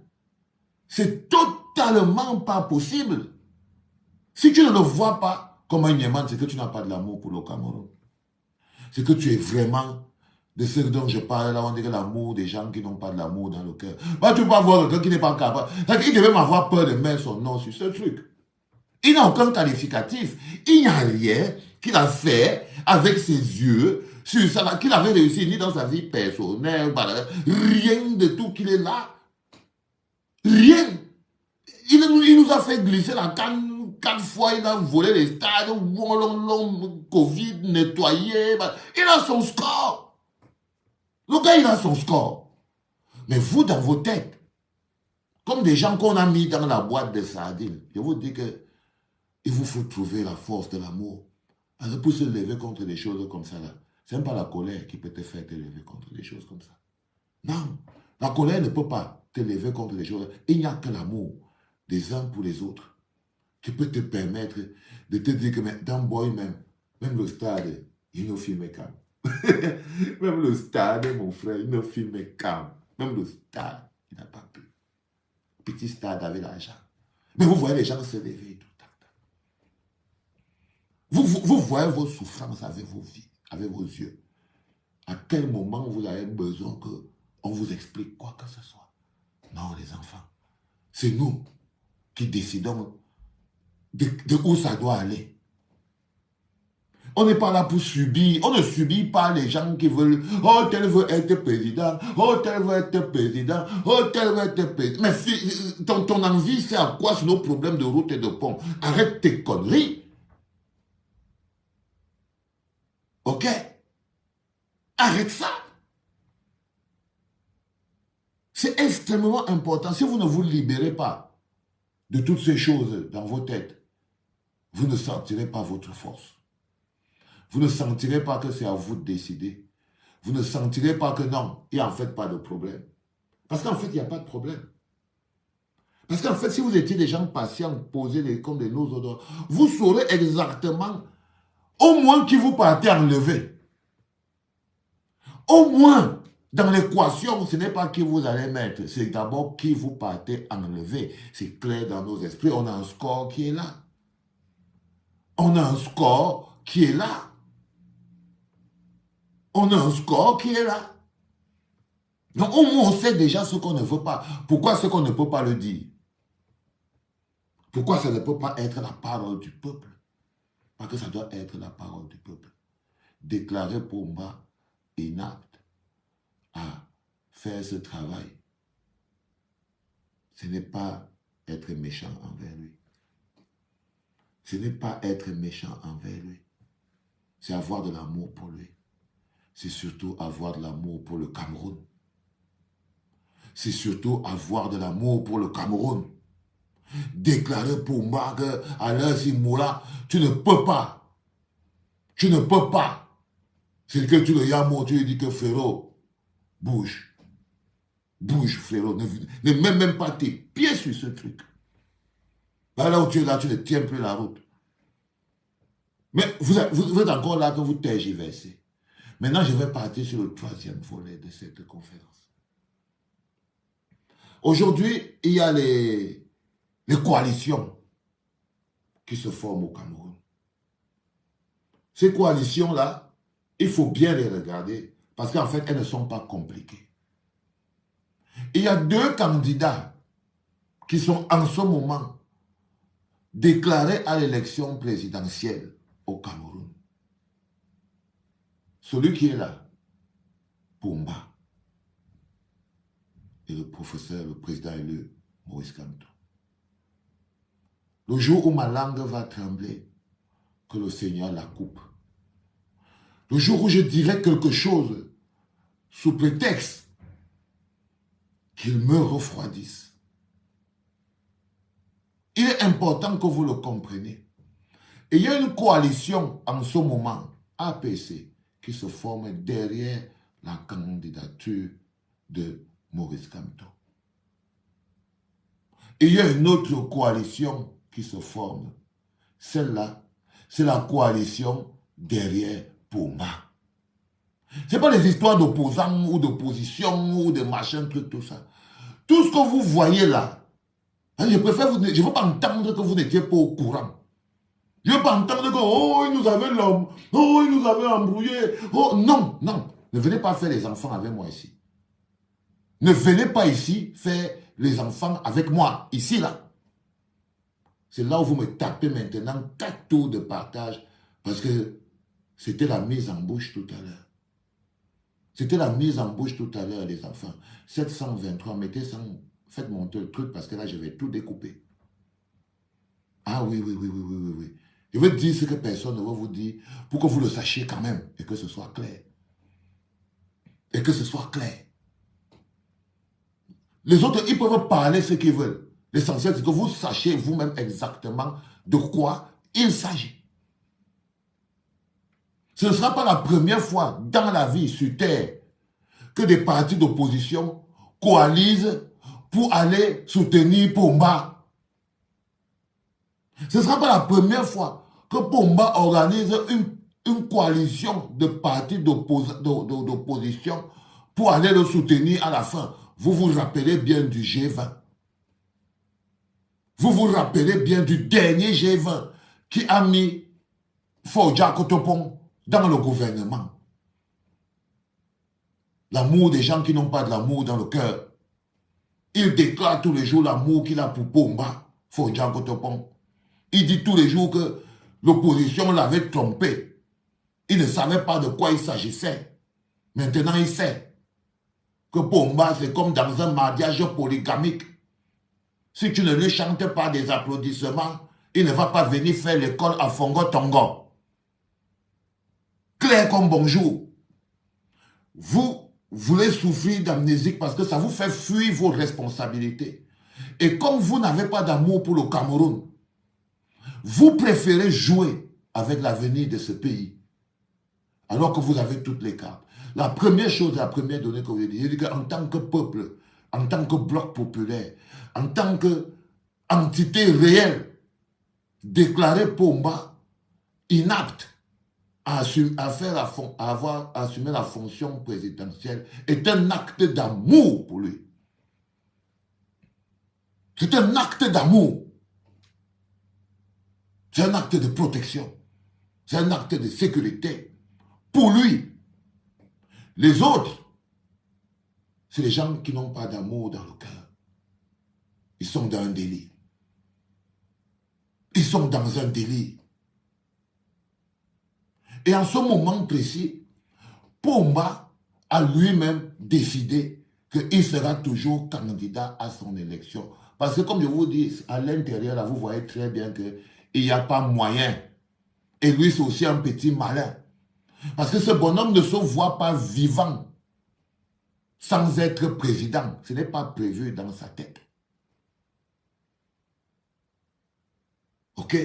C'est totalement pas possible. Si tu ne le vois pas comme un Yéman, c'est que tu n'as pas de l'amour pour le Cameroun. C'est que tu es vraiment de ce dont je parle là, on dirait l'amour des gens qui n'ont pas de l'amour dans le cœur. Bah, tu peux pas voir quelqu'un qui n'est pas capable. Il devait m'avoir peur de mettre son nom sur ce truc. Il n'a aucun qualificatif. Il n'y a rien qu'il a fait avec ses yeux, sur ça, qu'il avait réussi ni dans sa vie personnelle, rien de tout qu'il est là. Rien. Il nous a fait glisser la canne 4 fois, il a volé les stades, Covid, nettoyé. Il a son score. Le gars, il a son score. Mais vous, dans vos têtes, comme des gens qu'on a mis dans la boîte de sardines, je vous dis que il vous faut trouver la force de l'amour. Parce que pour se lever contre des choses comme ça, ce n'est pas la colère qui peut te faire te lever contre des choses comme ça. Non, la colère ne peut pas te lever contre des choses. Il n'y a que l'amour des uns pour les autres qui peut te permettre de te dire que dans Boy même le stade, il nous filme calme. Même le stade, mon frère, il nous filme calme. Même le stade, il n'a pas pu. Petit stade avec l'argent. Mais vous voyez les gens se lever et tout. Vous voyez vos souffrances avec vos vies, avec vos yeux. À quel moment vous avez besoin qu'on vous explique quoi que ce soit? Non, les enfants. C'est nous qui décidons de où ça doit aller. On n'est pas là pour subir. On ne subit pas les gens qui veulent. Oh, tel veut être président. Oh, tel veut être président. Oh, tel veut être président. Mais ton envie, c'est à quoi sur nos problèmes de route et de pont? Arrête tes conneries. Ok? Arrête ça. C'est extrêmement important. Si vous ne vous libérez pas de toutes ces choses dans vos têtes, vous ne sentirez pas votre force. Vous ne sentirez pas que c'est à vous de décider. Vous ne sentirez pas que non, il n'y a en fait pas de problème. Parce qu'en fait, il n'y a pas de problème. Parce qu'en fait, si vous étiez des gens patients, posés comme des nos odeurs, vous saurez exactement, au moins qui vous partez enlever. Au moins, dans l'équation, ce n'est pas qui vous allez mettre, c'est d'abord qui vous partez enlever. C'est clair dans nos esprits, on a un score qui est là. On a un score qui est là. On a un score qui est là. Donc au moins on sait déjà ce qu'on ne veut pas. Pourquoi ce qu'on ne peut pas le dire? Pourquoi ça ne peut pas être la parole du peuple? Parce que ça doit être la parole du peuple. Déclarer Pomba inapte à faire ce travail, ce n'est pas être méchant envers lui. Ce n'est pas être méchant envers lui. C'est avoir de l'amour pour lui. C'est surtout avoir de l'amour pour le Cameroun. C'est surtout avoir de l'amour pour le Cameroun. Déclarer pour moi qu'à l'heure Moula, tu ne peux pas. Tu ne peux pas. C'est que tu le yamo, tu lui dis que frérot, bouge. Bouge, frérot. Ne mets même pas tes pieds sur ce truc. Là où tu es là, tu ne tiens plus la route. Mais vous êtes encore là que vous tergiversez. Maintenant, je vais partir sur le 3e volet de cette conférence. Aujourd'hui, il y a les coalitions qui se forment au Cameroun. Ces coalitions-là, il faut bien les regarder parce qu'en fait, elles ne sont pas compliquées. Il y a 2 candidats qui sont en ce moment déclarés à l'élection présidentielle au Cameroun. Celui qui est là, Pomba, et le professeur, le président élu, Maurice Kamto. Le jour où ma langue va trembler, que le Seigneur la coupe. Le jour où je dirai quelque chose sous prétexte qu'il me refroidisse. Il est important que vous le compreniez. Et il y a une coalition en ce moment, APC, qui se forme derrière la candidature de Maurice Kamto. Et il y a une autre coalition qui se forme. Celle-là, c'est la coalition derrière Pomba. Ce n'est pas les histoires d'opposants ou d'opposition ou de machin, truc, tout ça. Tout ce que vous voyez là, hein, je ne veux pas entendre que vous n'étiez pas au courant. Je ne veux pas entendre que, oh, il nous avait embrouillé. Oh, non, non. Ne venez pas faire les enfants avec moi ici. Ne venez pas ici faire les enfants avec moi, ici, là. C'est là où vous me tapez maintenant 4 tours de partage parce que c'était la mise en bouche tout à l'heure. C'était la mise en bouche tout à l'heure, les enfants. 723, faites monter le truc parce que là, je vais tout découper. Ah oui, oui, oui, oui, oui, oui, oui. Je veux dire ce que personne ne va vous dire pour que vous le sachiez quand même et que ce soit clair. Et que ce soit clair. Les autres, ils peuvent parler ce qu'ils veulent. L'essentiel, c'est que vous sachiez vous-même exactement de quoi il s'agit. Ce ne sera pas la première fois dans la vie sur Terre que des partis d'opposition coalisent pour aller soutenir Pomba. Ce ne sera pas la première fois que Pomba organise une coalition de partis d'opposition pour aller le soutenir à la fin. Vous vous rappelez bien du G20. Vous vous rappelez bien du dernier G20 qui a mis Fodja Kotopong dans le gouvernement. L'amour des gens qui n'ont pas de l'amour dans le cœur. Il déclare tous les jours l'amour qu'il a pour Pomba, Fodja Kotopong. Il dit tous les jours que l'opposition l'avait trompé. Il ne savait pas de quoi il s'agissait. Maintenant, il sait que Pomba, c'est comme dans un mariage polygamique. Si tu ne lui chantes pas des applaudissements, il ne va pas venir faire l'école à Fongo Tongo. Clair comme bonjour. Vous voulez souffrir d'amnésie parce que ça vous fait fuir vos responsabilités. Et comme vous n'avez pas d'amour pour le Cameroun, vous préférez jouer avec l'avenir de ce pays, alors que vous avez toutes les cartes. La première chose, la première donnée que vous avez dit, je dis qu'en tant que peuple, en tant que bloc populaire, en tant qu'entité réelle, déclarer Pomba inapte à avoir assumé la fonction présidentielle est un acte d'amour pour lui. C'est un acte d'amour. C'est un acte de protection. C'est un acte de sécurité. Pour lui. Les autres, c'est les gens qui n'ont pas d'amour dans le cœur. Ils sont dans un délit. Ils sont dans un délit. Et en ce moment précis, Pomba a lui-même décidé qu'il sera toujours candidat à son élection. Parce que comme je vous dis, à l'intérieur, là, vous voyez très bien qu'il n'y a pas moyen. Et lui, c'est aussi un petit malin. Parce que ce bonhomme ne se voit pas vivant sans être président. Ce n'est pas prévu dans sa tête. Ok?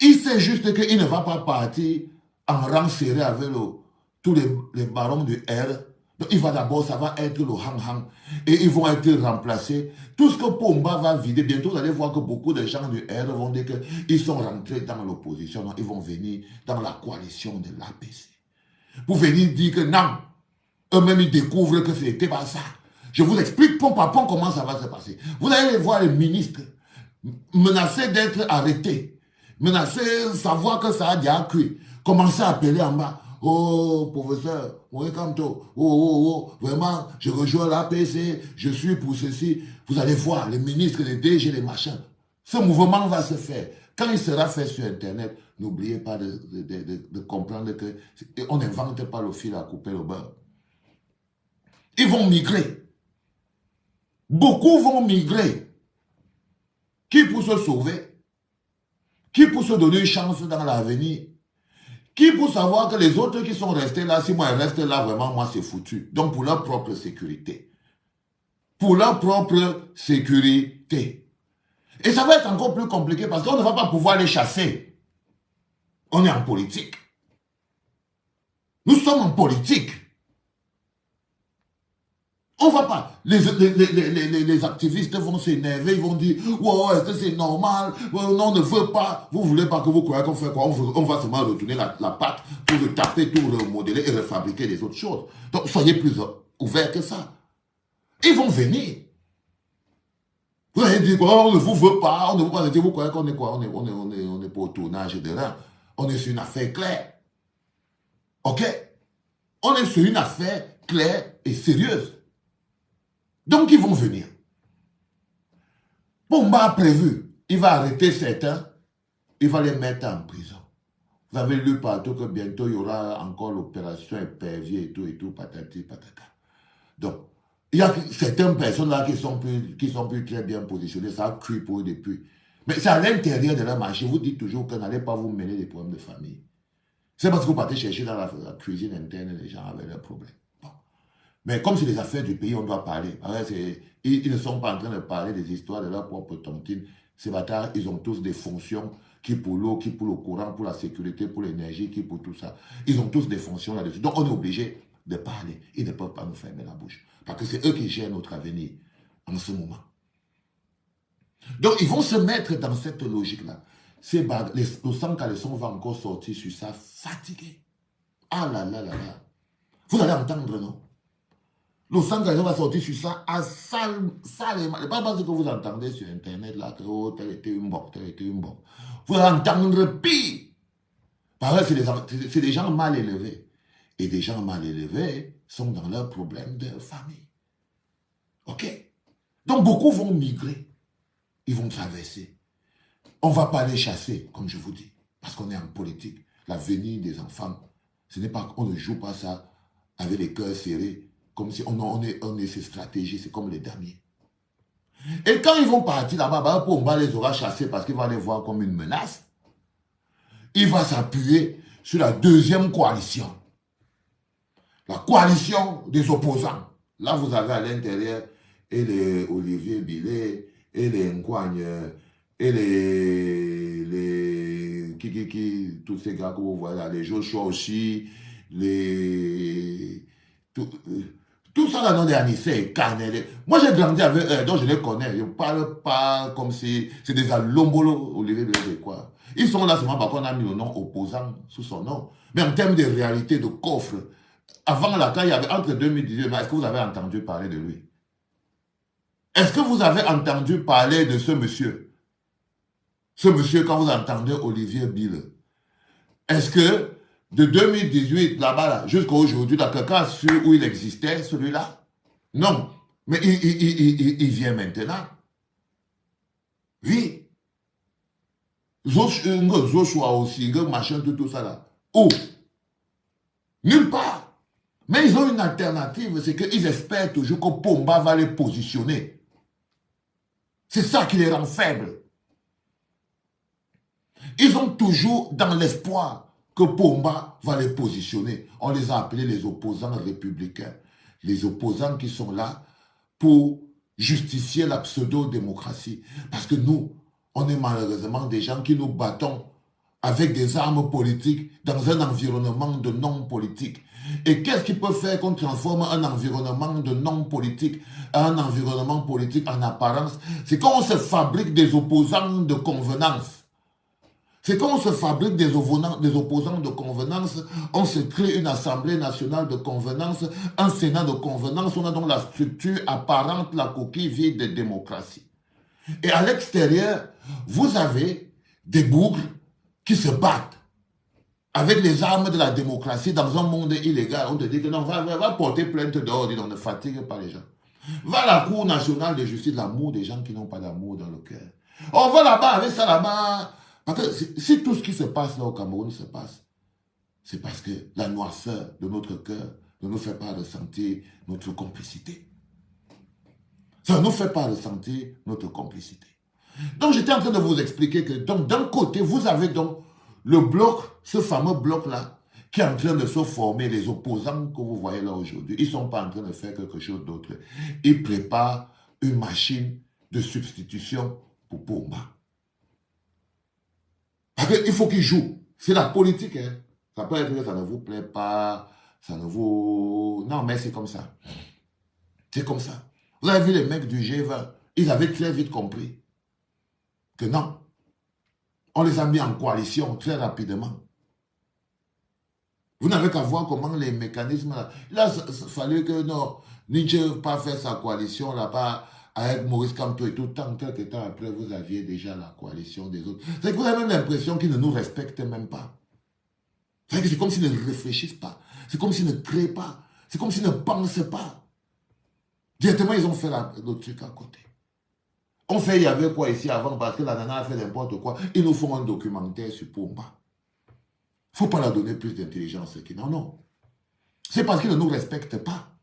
Il sait juste qu'il ne va pas partir en rang serré avec tous les barons du R. Donc il va d'abord, ça va être le hang-hang. Et ils vont être remplacés. Tout ce que Pomba va vider, bientôt vous allez voir que beaucoup de gens du R vont dire qu'ils sont rentrés dans l'opposition. Donc ils vont venir dans la coalition de l'APC. Pour venir dire que non, eux-mêmes ils découvrent que ce n'était pas ça. Je vous explique pont par pont comment ça va se passer. Vous allez voir les ministres menacés d'être arrêtés, menacés de savoir que ça a déjà cuit, commencer à appeler en bas. Oh, professeur, vraiment, je rejoins l'APC, je suis pour ceci. Vous allez voir, les ministres, les DG, les machins. Ce mouvement va se faire. Quand il sera fait sur Internet, n'oubliez pas de comprendre qu'on n'invente pas le fil à couper le beurre. Ils vont migrer. Beaucoup vont migrer. Qui pour se sauver? Qui pour se donner une chance dans l'avenir? Qui pour savoir que les autres qui sont restés là, si moi je reste là, vraiment, moi c'est foutu. Donc pour leur propre sécurité. Pour leur propre sécurité. Et ça va être encore plus compliqué parce qu'on ne va pas pouvoir les chasser. On est en politique. Nous sommes en politique. On va pas. Les activistes vont s'énerver, ils vont dire, wow, est-ce que c'est normal? Non, on ne veut pas. Vous voulez pas que vous croyez qu'on fait quoi? On va seulement retourner la patte pour le taper, tout remodeler et refabriquer les autres choses. Donc, soyez plus ouverts que ça. Ils vont venir. Vous allez dire, oh, on ne vous veut pas, on ne veut pas. Vous croyez qu'on est quoi? On est pas au tournage de rien. On est sur une affaire claire. OK? On est sur une affaire claire et sérieuse. Donc, ils vont venir. Pomba a prévu, il va arrêter certains, il va les mettre en prison. Vous avez lu partout que bientôt, il y aura encore l'opération épervier et tout, patati, patata. Donc, il y a certaines personnes là qui sont plus très bien positionnées, ça a cuit pour eux depuis. Mais c'est à l'intérieur de leur marché, vous dites toujours que n'allez pas vous mêler des problèmes de famille. C'est parce que vous partez chercher dans la cuisine interne les gens avec leurs problèmes. Bon. Mais comme c'est les affaires du pays, on doit parler. Ils ne sont pas en train de parler des histoires de leur propre tontine. Ces bâtards, ils ont tous des fonctions, qui pour l'eau, qui pour le courant, pour la sécurité, pour l'énergie, qui pour tout ça. Ils ont tous des fonctions là-dessus. Donc on est obligé de parler. Ils ne peuvent pas nous fermer la bouche. Parce que c'est eux qui gèrent notre avenir en ce moment. Donc ils vont se mettre dans cette logique-là. Le sang caleçon va encore sortir sur ça, fatigué. Ah là là là là. Vous allez entendre, non? Le sang caleçon va sortir sur ça, à salement. C'est pas parce que vous entendez sur Internet là que oh, tel était une bombe, tel était une bombe. Vous allez entendre pire. Parce que c'est des gens mal élevés. Et des gens mal élevés sont dans leurs problèmes de famille. OK? Donc beaucoup vont migrer. Ils vont traverser. On ne va pas les chasser, comme je vous dis, parce qu'on est en politique. L'avenir des enfants, ce n'est pas qu'on ne joue pas ça avec les cœurs serrés, comme si on est ces stratégies, c'est comme les damiers. Et quand ils vont partir là-bas, Pomba les aura chassés parce qu'il va les voir comme une menace. Il va s'appuyer sur la deuxième coalition. La coalition des opposants. Là, vous avez à l'intérieur et les Olivier Billet, et les Nkwagne, et tous ces gars que vous voyez là, les Joshua aussi, tout ça là, non, des Anissé, Canel. Moi, j'ai grandi avec eux, donc je les connais. Je ne parle pas comme si c'est des alombolo, Olivier Billet, quoi. Ils sont là seulement parce qu'on a mis le nom opposant sous son nom. Mais en termes de réalité, de coffre, avant la taille, il y avait entre 2018, est-ce que vous avez entendu parler de lui? Est-ce que vous avez entendu parler de ce monsieur? Ce monsieur, quand vous entendez Olivier Bille, est-ce que de 2018, là-bas, là, jusqu'à aujourd'hui, quelqu'un a su où il existait, celui-là? Non. Mais il vient maintenant. Oui. Joshua aussi, machin, tout ça là. Où? Nulle part. Mais ils ont une alternative, c'est qu'ils espèrent toujours que Pomba va les positionner. C'est ça qui les rend faibles. Ils ont toujours dans l'espoir que Pomba va les positionner. On les a appelés les opposants républicains. Les opposants qui sont là pour justifier la pseudo-démocratie. Parce que nous, on est malheureusement des gens qui nous battons avec des armes politiques dans un environnement de non-politique. Et qu'est-ce qui peut faire qu'on transforme un environnement de non-politique en un environnement politique en apparence? C'est quand on se fabrique des opposants de convenance. C'est quand on se fabrique des opposants de convenance, on se crée une assemblée nationale de convenance, un sénat de convenance, on a donc la structure apparente, la coquille vide de démocratie. Et à l'extérieur, vous avez des bougres qui se battent avec les armes de la démocratie dans un monde illégal. On te dit que non, va porter plainte dehors, on ne fatigue pas les gens. Va à la Cour nationale de justice, l'amour des gens qui n'ont pas d'amour dans le cœur. On va là-bas avec ça là-bas. Parce que si tout ce qui se passe là au Cameroun se passe, c'est parce que la noirceur de notre cœur ne nous fait pas ressentir notre complicité. Ça ne nous fait pas ressentir notre complicité. Donc j'étais en train de vous expliquer que d'un côté, vous avez donc le bloc, ce fameux bloc-là, qui est en train de se former, les opposants que vous voyez là aujourd'hui. Ils ne sont pas en train de faire quelque chose d'autre. Ils préparent une machine de substitution pour Pomba. Parce qu'il faut qu'ils jouent. C'est la politique. Hein. Ça peut être que ça ne vous plaît pas, ça ne vous... Non, mais c'est comme ça. C'est comme ça. Vous avez vu les mecs du G20, ils avaient très vite compris que non. On les a mis en coalition très rapidement. Vous n'avez qu'à voir comment les mécanismes... Là, il a fallu que non, Nietzsche n'ait pas fait sa coalition là-bas avec Maurice Kamto et tout. Quelques temps après, vous aviez déjà la coalition des autres. C'est que vous avez même l'impression qu'ils ne nous respectent même pas. C'est comme s'ils ne réfléchissent pas. C'est comme s'ils ne créent pas. C'est comme s'ils ne pensent pas. Directement, ils ont fait le truc à côté. On fait, il y avait quoi ici avant, parce que la nana a fait n'importe quoi. Ils nous font un documentaire sur Pomba. Il ne faut pas leur donner plus d'intelligence. Non, non. C'est parce qu'ils ne nous respectent pas.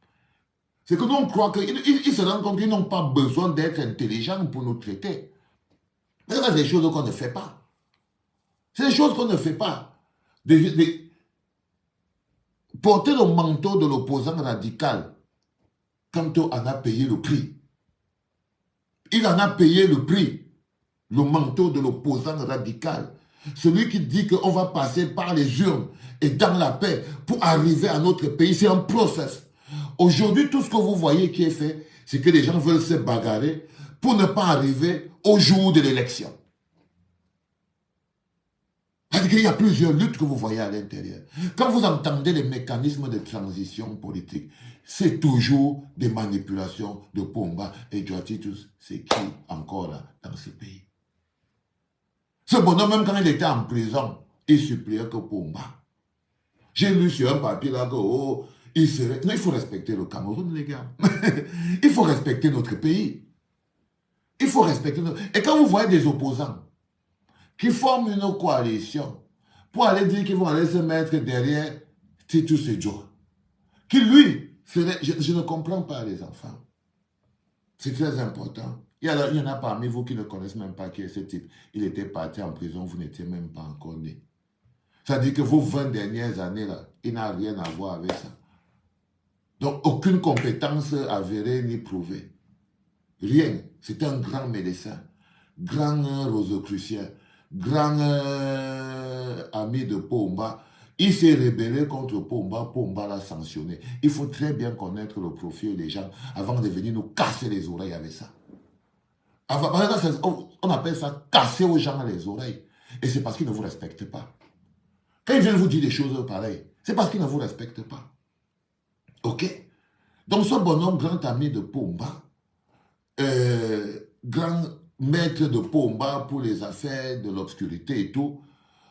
C'est que nous, on croit qu'ils se rendent compte qu'ils n'ont pas besoin d'être intelligents pour nous traiter. Mais c'est des choses qu'on ne fait pas. C'est des choses qu'on ne fait pas. Porter le manteau de l'opposant radical, Kamto en a payé le prix. Il en a payé le prix. Le manteau de l'opposant radical. Celui qui dit qu'on va passer par les urnes et dans la paix pour arriver à notre pays, c'est un process. Aujourd'hui, tout ce que vous voyez qui est fait, c'est que les gens veulent se bagarrer pour ne pas arriver au jour de l'élection. C'est-à-dire qu'il y a plusieurs luttes que vous voyez à l'intérieur. Quand vous entendez les mécanismes de transition politique, c'est toujours des manipulations de Pomba et Joatitus. C'est qui encore là dans ce pays? Ce bonhomme, même quand il était en prison, il suppliait que Pomba. J'ai lu sur un papier là que, oh, il serait... Non, il faut respecter le Cameroun, les gars. Il faut respecter notre pays. Il faut respecter notre... Et quand vous voyez des opposants qui forment une coalition pour aller dire qu'ils vont aller se mettre derrière Titus Edjo, qui lui, je ne comprends pas les enfants. C'est très important. Il y en a parmi vous qui ne connaissent même pas qui est ce type. Il était parti en prison, vous n'étiez même pas encore né. C'est-à-dire que vos 20 dernières années, là, il n'a rien à voir avec ça. Donc, aucune compétence avérée ni prouvée. Rien. C'est un grand médecin, grand rosicrucien, grand ami de Pomba. Il s'est rébellé contre Pomba, Pomba l'a sanctionné. Il faut très bien connaître le profil des gens avant de venir nous casser les oreilles avec ça. On appelle ça casser aux gens les oreilles. Et c'est parce qu'ils ne vous respectent pas. Quand ils viennent vous dire des choses pareilles, c'est parce qu'ils ne vous respectent pas. Ok? Donc ce bonhomme, grand ami de Pomba, grand maître de Pomba pour les affaires de l'obscurité et tout,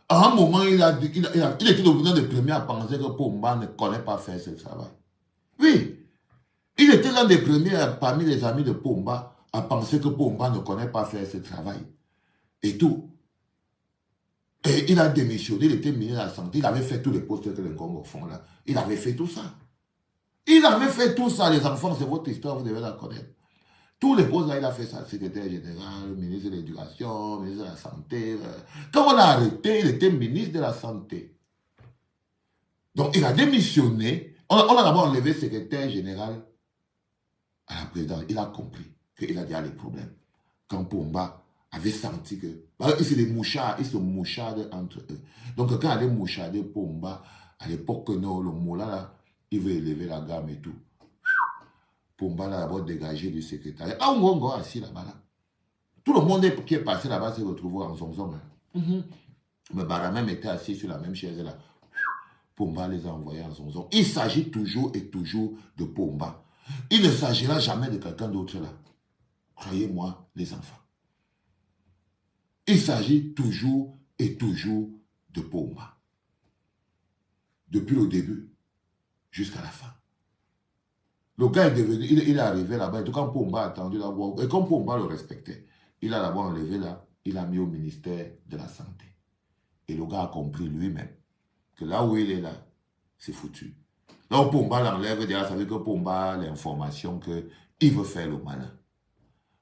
à un moment, il était l'un des premiers à penser que Pomba ne connaît pas faire ce travail. Oui, il était l'un des premiers parmi les amis de Pomba à penser que Pomba ne connaît pas faire ce travail. Et tout. Et il a démissionné, il était ministre de la Santé, il avait fait tous les postes que les Congo font là. Il avait fait tout ça. Il avait fait tout ça, les enfants, c'est votre histoire, vous devez la connaître. Tous les postes là, il a fait ça, secrétaire général, ministre de l'Éducation, ministre de la Santé. Quand on l'a arrêté, il était ministre de la Santé. Donc il a démissionné, on a d'abord enlevé secrétaire général à la présidence. Il a compris qu'il a déjà les problèmes. Quand Pomba avait senti que... Ils se mouchardent entre eux. Donc quand il y a des mouchards Pomba, à l'époque, non, le mot là, il veut élever la gamme et tout. Pomba l'a d'abord dégagé du secrétariat. Ah, on est assis là-bas. Là. Tout le monde qui est passé là-bas s'est retrouvé en zonzon. Mais Bara même était assis sur la même chaise là. Pomba les a envoyés en zonzon. Il s'agit toujours et toujours de Pomba. Il ne s'agira jamais de quelqu'un d'autre là. Croyez-moi, les enfants. Il s'agit toujours et toujours de Pomba. Depuis le début jusqu'à la fin. Le gars est devenu, il est arrivé là-bas, et tout quand Pomba a attendu là-bas, et comme Pomba le respectait, il a d'abord enlevé là, il a mis au ministère de la Santé. Et le gars a compris lui-même que là où il est là, c'est foutu. Là où Pomba l'enlève, déjà, ça veut dire que Pomba a l'information qu'il veut faire le malin.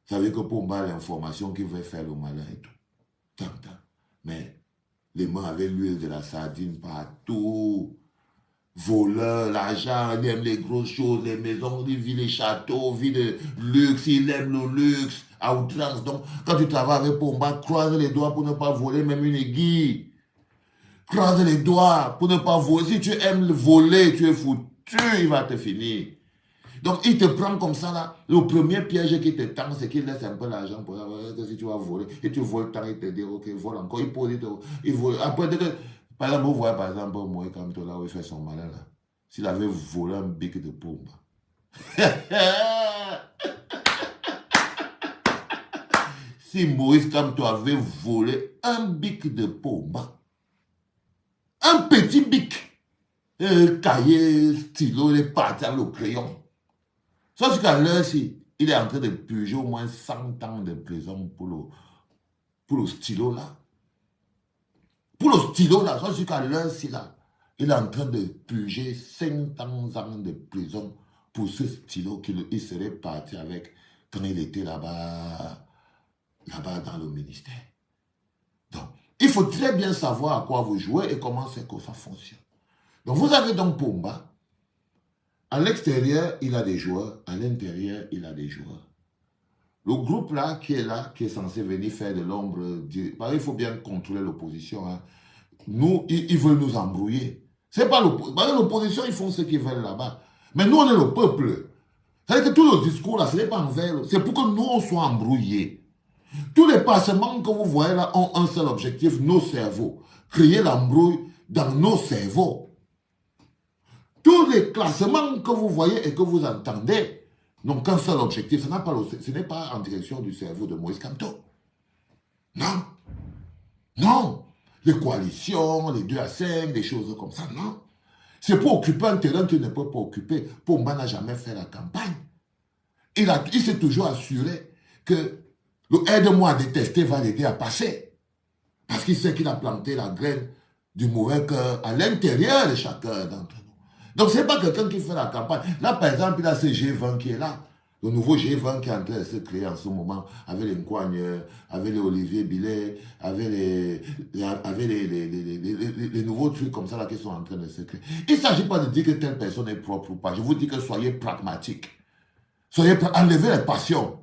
Ça veut dire que Pomba a l'information qu'il veut faire le malin et tout. Tant. Mais les mains avec l'huile de la sardine partout. Voleur, l'argent, il aime les grosses choses, les maisons, il vit les châteaux, vit le luxe, il aime le luxe à outrance. Donc, quand tu travailles avec Pomba, croise les doigts pour ne pas voler même une aiguille. Croise les doigts pour ne pas voler. Si tu aimes le voler, tu es foutu, il va te finir. Donc, il te prend comme ça, là. Le premier piège qu'il te tend, c'est qu'il laisse un peu l'argent pour savoir que si tu vas voler. Et tu voles tant, il te dit, ok, vole encore. Il pose, il vole. Après, par exemple, vous voyez, par exemple, moi, comme toi, là où il fait son malin, là. S'il avait volé un bic de pompe. Si Maurice Kamto avait volé un bic de pompe, un petit bic, cahier, stylo, il est parti avec le crayon. Sauf qu'à l'heure-ci, il est en train de purger au moins 100 ans de prison pour le stylo là. Pour le stylo là, sauf qu'à l'heure-ci là, il est en train de purger 50 ans de prison pour ce stylo qu'il serait parti avec quand il était là-bas dans le ministère. Donc, il faut très bien savoir à quoi vous jouez et comment c'est que ça fonctionne. Donc, vous avez donc Pomba. À l'extérieur, il a des joueurs. À l'intérieur, il a des joueurs. Le groupe là, qui est censé venir faire de l'ombre, il faut bien contrôler l'opposition. Hein. Nous, ils veulent nous embrouiller. C'est pas l'opposition, ils font ce qu'ils veulent là-bas. Mais nous, on est le peuple. C'est-à-dire que tout le discours là, ce n'est pas envers. C'est pour que nous, on soit embrouillés. Tous les passements que vous voyez là ont un seul objectif, nos cerveaux. Créer l'embrouille dans nos cerveaux. Tous les classements que vous voyez et que vous entendez n'ont qu'un seul objectif. Ce n'est pas en direction du cerveau de Moïse Kamto. Non. Non. Les coalitions, les 2 à 5, des choses comme ça, non. C'est pour occuper un terrain qu'il ne peut pas occuper. Pomba n'a jamais fait la campagne. Il s'est toujours assuré que le aide-moi à détester va l'aider à passer. Parce qu'il sait qu'il a planté la graine du mauvais cœur à l'intérieur de chacun d'entre nous. Donc, ce n'est pas quelqu'un qui fait la campagne. Là, par exemple, il a ce G20 qui est là. Le nouveau G20 qui est en train de se créer en ce moment, avec les Nkwagne, avec les Olivier Billet, avec les nouveaux trucs comme ça là qui sont en train de se créer. Il ne s'agit pas de dire que telle personne est propre ou pas. Je vous dis que soyez pragmatiques. Enlevez les passions.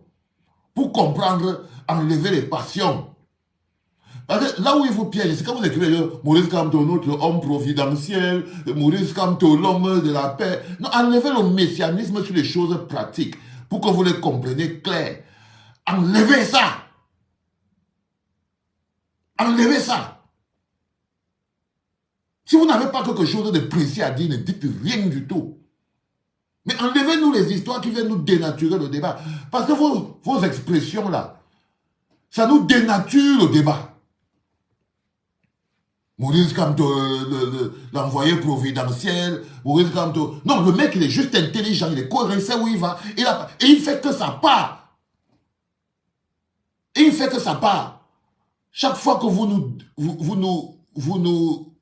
Pour comprendre, enlever les passions. Parce que là où il vous piège, c'est quand vous écrivez Maurice Kamto, notre homme providentiel, Maurice Kamto, l'homme de la paix. Non, enlevez le messianisme sur les choses pratiques pour que vous les compreniez clair. Enlevez ça. Enlevez ça. Si vous n'avez pas quelque chose de précis à dire, ne dites rien du tout. Mais enlevez-nous les histoires qui viennent nous dénaturer le débat. Parce que vos expressions là, ça nous dénature le débat. Maurice Kamto, l'envoyé providentiel, Maurice Kamto. Non, le mec, il est juste intelligent, il est cohérent, il sait où il va. Et il fait que ça part. Et il fait que ça part. Chaque fois que vous nous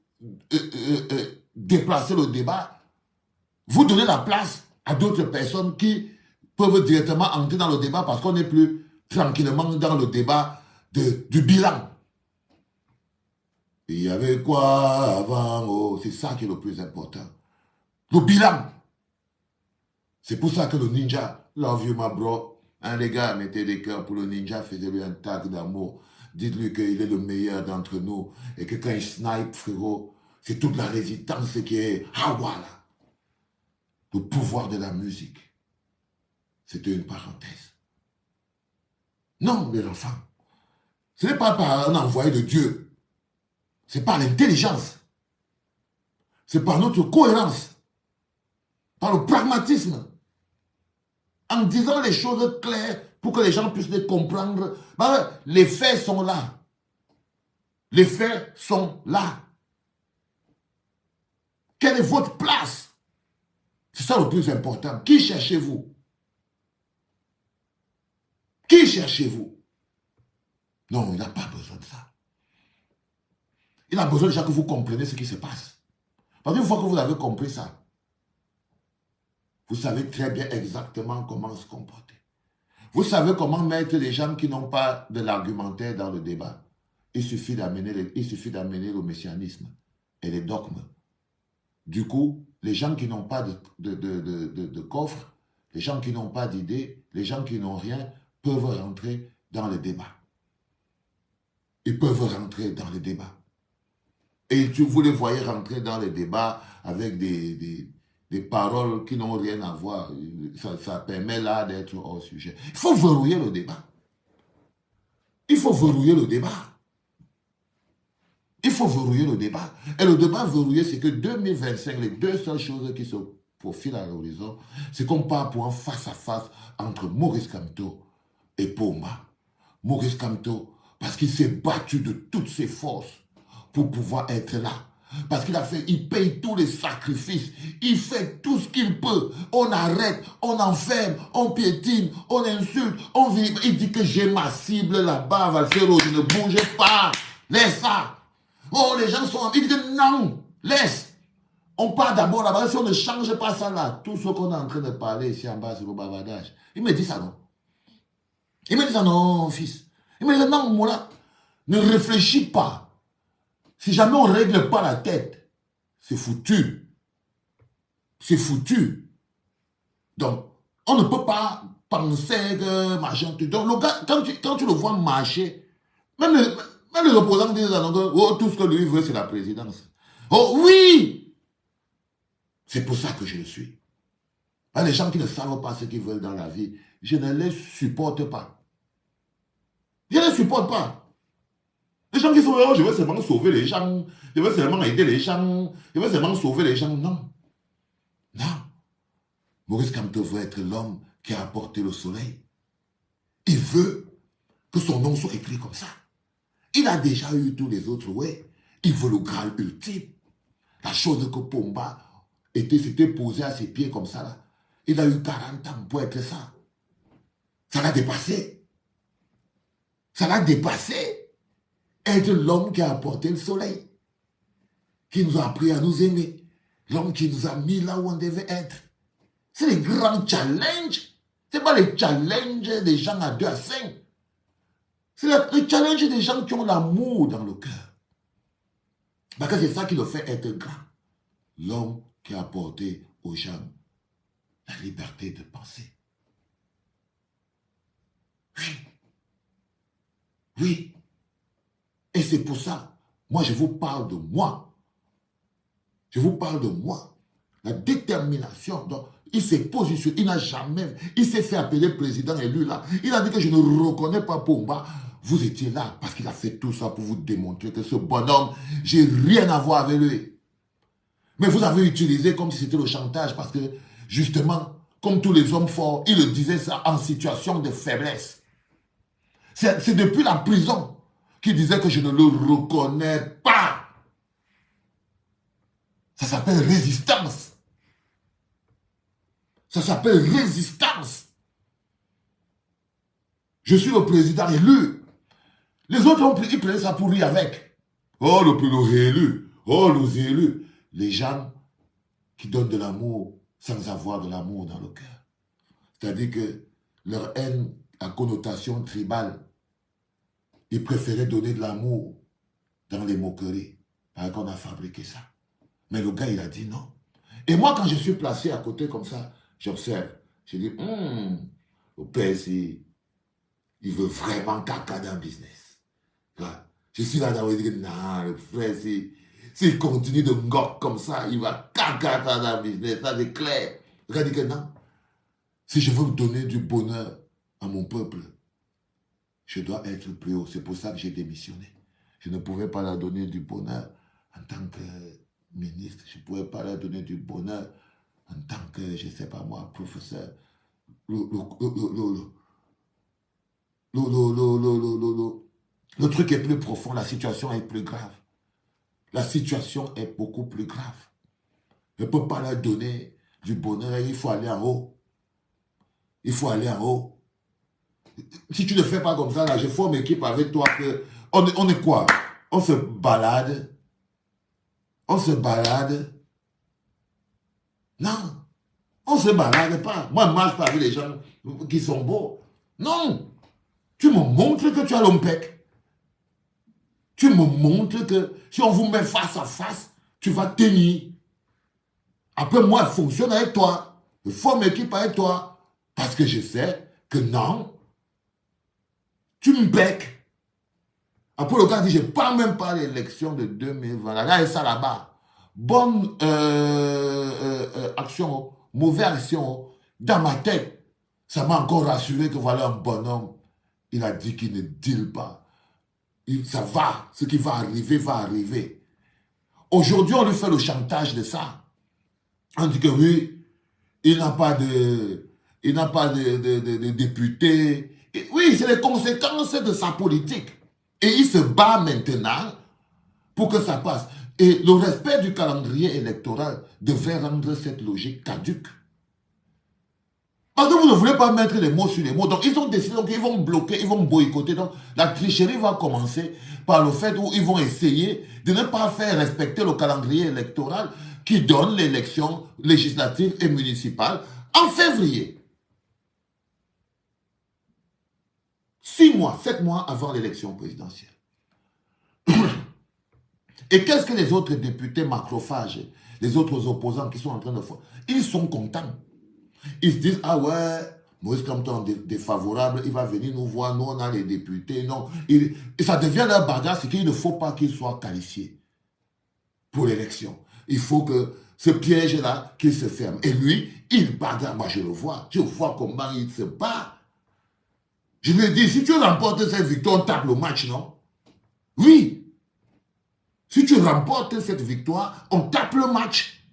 déplacez le débat, vous donnez la place à d'autres personnes qui peuvent directement entrer dans le débat parce qu'on n'est plus tranquillement dans le débat du bilan. Il y avait quoi avant? Oh, c'est ça qui est le plus important. Le bilan. C'est pour ça que le ninja, love you my bro, les gars, mettez des cœurs pour le ninja, faisez-lui un tag d'amour. Dites-lui qu'il est le meilleur d'entre nous et que quand il snipe, frérot, c'est toute la résistance qui est Hawala. Le pouvoir de la musique. C'était une parenthèse. Non, mes enfants. Ce n'est pas par un envoyé de Dieu. C'est par l'intelligence. C'est par notre cohérence. Par le pragmatisme. En disant les choses claires pour que les gens puissent les comprendre. Les faits sont là. Les faits sont là. Quelle est votre place? C'est ça le plus important. Qui cherchez-vous? Qui cherchez-vous? Non, il n'a pas besoin de ça. Il a besoin déjà que vous compreniez ce qui se passe. Parce qu'une fois que vous avez compris ça, vous savez très bien exactement comment se comporter. Vous savez comment mettre les gens qui n'ont pas de l'argumentaire dans le débat. Il suffit d'amener le messianisme et les dogmes. Du coup, les gens qui n'ont pas de coffre, les gens qui n'ont pas d'idées, les gens qui n'ont rien, peuvent rentrer dans le débat. Ils peuvent rentrer dans le débat. Et vous les voyez rentrer dans les débats avec des des paroles qui n'ont rien à voir. Ça permet là d'être hors sujet. Il faut verrouiller le débat. Il faut verrouiller le débat. Il faut verrouiller le débat. Et le débat verrouillé, c'est que 2025, les deux seules choses qui se profilent à l'horizon, c'est qu'on part pour un face-à-face entre Maurice Kamto et Pomba. Maurice Kamto, parce qu'il s'est battu de toutes ses forces pour pouvoir être là. Parce il paye tous les sacrifices. Il fait tout ce qu'il peut. On arrête, on enferme, on piétine, on insulte, on vit. Il dit que j'ai ma cible là-bas, Valsero, je ne bougez pas. Laisse ça. Oh, les gens sont... Il dit que non, laisse. On part d'abord là-bas. Si on ne change pas ça là, tout ce qu'on est en train de parler ici en bas, c'est le bavardage. Il me dit ça, non. Il me dit ça, non, fils. Il me dit, non, Moula, ne réfléchis pas. Si jamais on ne règle pas la tête, c'est foutu. C'est foutu. Donc, on ne peut pas penser que machin. Donc, le gars, quand tu le vois marcher, même les opposants disent oh, tout ce que lui veut, c'est la présidence. Oh oui! C'est pour ça que je le suis. Les gens qui ne savent pas ce qu'ils veulent dans la vie, je ne les supporte pas. Je ne les supporte pas. Les gens qui sont là, je veux seulement sauver les gens, je veux seulement aider les gens, je veux seulement sauver les gens. Non. Non. Maurice Kamto veut être l'homme qui a apporté le soleil. Il veut que son nom soit écrit comme ça. Il a déjà eu tous les autres, ouais. Il veut le Graal ultime. La chose que Pomba s'était posée à ses pieds comme ça, là. Il a eu 40 ans pour être ça. Ça l'a dépassé. Ça l'a dépassé. Être l'homme qui a apporté le soleil. Qui nous a appris à nous aimer. L'homme qui nous a mis là où on devait être. C'est les grands challenges. Ce n'est pas les challenges des gens à 2 à 5. C'est le challenge des gens qui ont l'amour dans le cœur. Parce que c'est ça qui le fait être grand. L'homme qui a apporté aux gens la liberté de penser. Oui. Oui. Et c'est pour ça, moi je vous parle de moi. Je vous parle de moi. La détermination. Donc, il s'est positionné, il n'a jamais, il s'est fait appeler président élu là. Il a dit que je ne reconnais pas Pomba. Vous étiez là parce qu'il a fait tout ça pour vous démontrer que ce bonhomme, j'ai rien à voir avec lui. Mais vous avez utilisé comme si c'était le chantage parce que, justement, comme tous les hommes forts, il le disait ça en situation de faiblesse. C'est depuis la prison qu'il disait que je ne le reconnais pas. Ça s'appelle résistance. Ça s'appelle résistance. Je suis le président élu. Les autres, ils prenaient ça pour rire avec. Oh, le réélu. Oh, le élus. Les gens qui donnent de l'amour sans avoir de l'amour dans le cœur. C'est-à-dire que leur haine à connotation tribale, ils préféraient donner de l'amour dans les moqueries. Parce qu'on a fabriqué ça. Mais le gars, il a dit non. Et moi, quand je suis placé à côté comme ça, j'observe. Je dis, le PSI, il veut vraiment caca dans le business. Je suis là dans le dire, non, le frère, s'il continue de ngok comme ça, il va caca dans le business, ça c'est clair. Le gars dit que non. Si je veux donner du bonheur à mon peuple, je dois être plus haut. C'est pour ça que j'ai démissionné. Je ne pouvais pas leur donner du bonheur en tant que ministre. Je ne pouvais pas leur donner du bonheur en tant que, je ne sais pas moi, professeur. Le truc est plus profond, la situation est plus grave. La situation est beaucoup plus grave. Je ne peux pas leur donner du bonheur, il faut aller en haut. Il faut aller en haut. Si tu ne fais pas comme ça, là, je forme une équipe avec toi. On est quoi? On se balade. On se balade. Non. On ne se balade pas. Moi, je ne marche pas avec les gens qui sont beaux. Non. Tu me montres que tu as l'ompec. Tu me montres que si on vous met face à face, tu vas tenir. Après, moi, je fonctionne avec toi. Je forme équipe avec toi. Parce que je sais que non, tu me becs. Après, le gars dit, je ne parle même pas de l'élection de 2020. Là, il y a ça là-bas. bonne action, mauvaise action, dans ma tête, ça m'a encore rassuré que voilà un bonhomme. Il a dit qu'il ne deal pas. Ça va, ce qui va arriver, va arriver. Aujourd'hui, on lui fait le chantage de ça. On dit que oui, il n'a pas de député. Et oui, c'est les conséquences de sa politique. Et il se bat maintenant pour que ça passe. Et le respect du calendrier électoral devrait rendre cette logique caduque. Parce que vous ne voulez pas mettre les mots sur les mots. Donc, ils ont décidé qu'ils vont bloquer, ils vont boycotter. Donc, la tricherie va commencer par le fait où ils vont essayer de ne pas faire respecter le calendrier électoral qui donne l'élection législative et municipale en février. 6 mois, 7 mois avant l'élection présidentielle. Et qu'est-ce que les autres députés macrophages, les autres opposants qui sont en train de faire? Ils sont contents. Ils se disent, ah ouais, Moïse Kamto est défavorable, il va venir nous voir, nous on a les députés, non. Et ça devient leur bagarre, c'est qu'il ne faut pas qu'ils soient qualifiés pour l'élection. Il faut que ce piège-là, qu'il se ferme. Et lui, il bagarre, moi je le vois, je vois comment il se bat. Je lui ai dit, si tu remportes cette victoire, on tape le match, non? Oui. Si tu remportes cette victoire, on tape le match.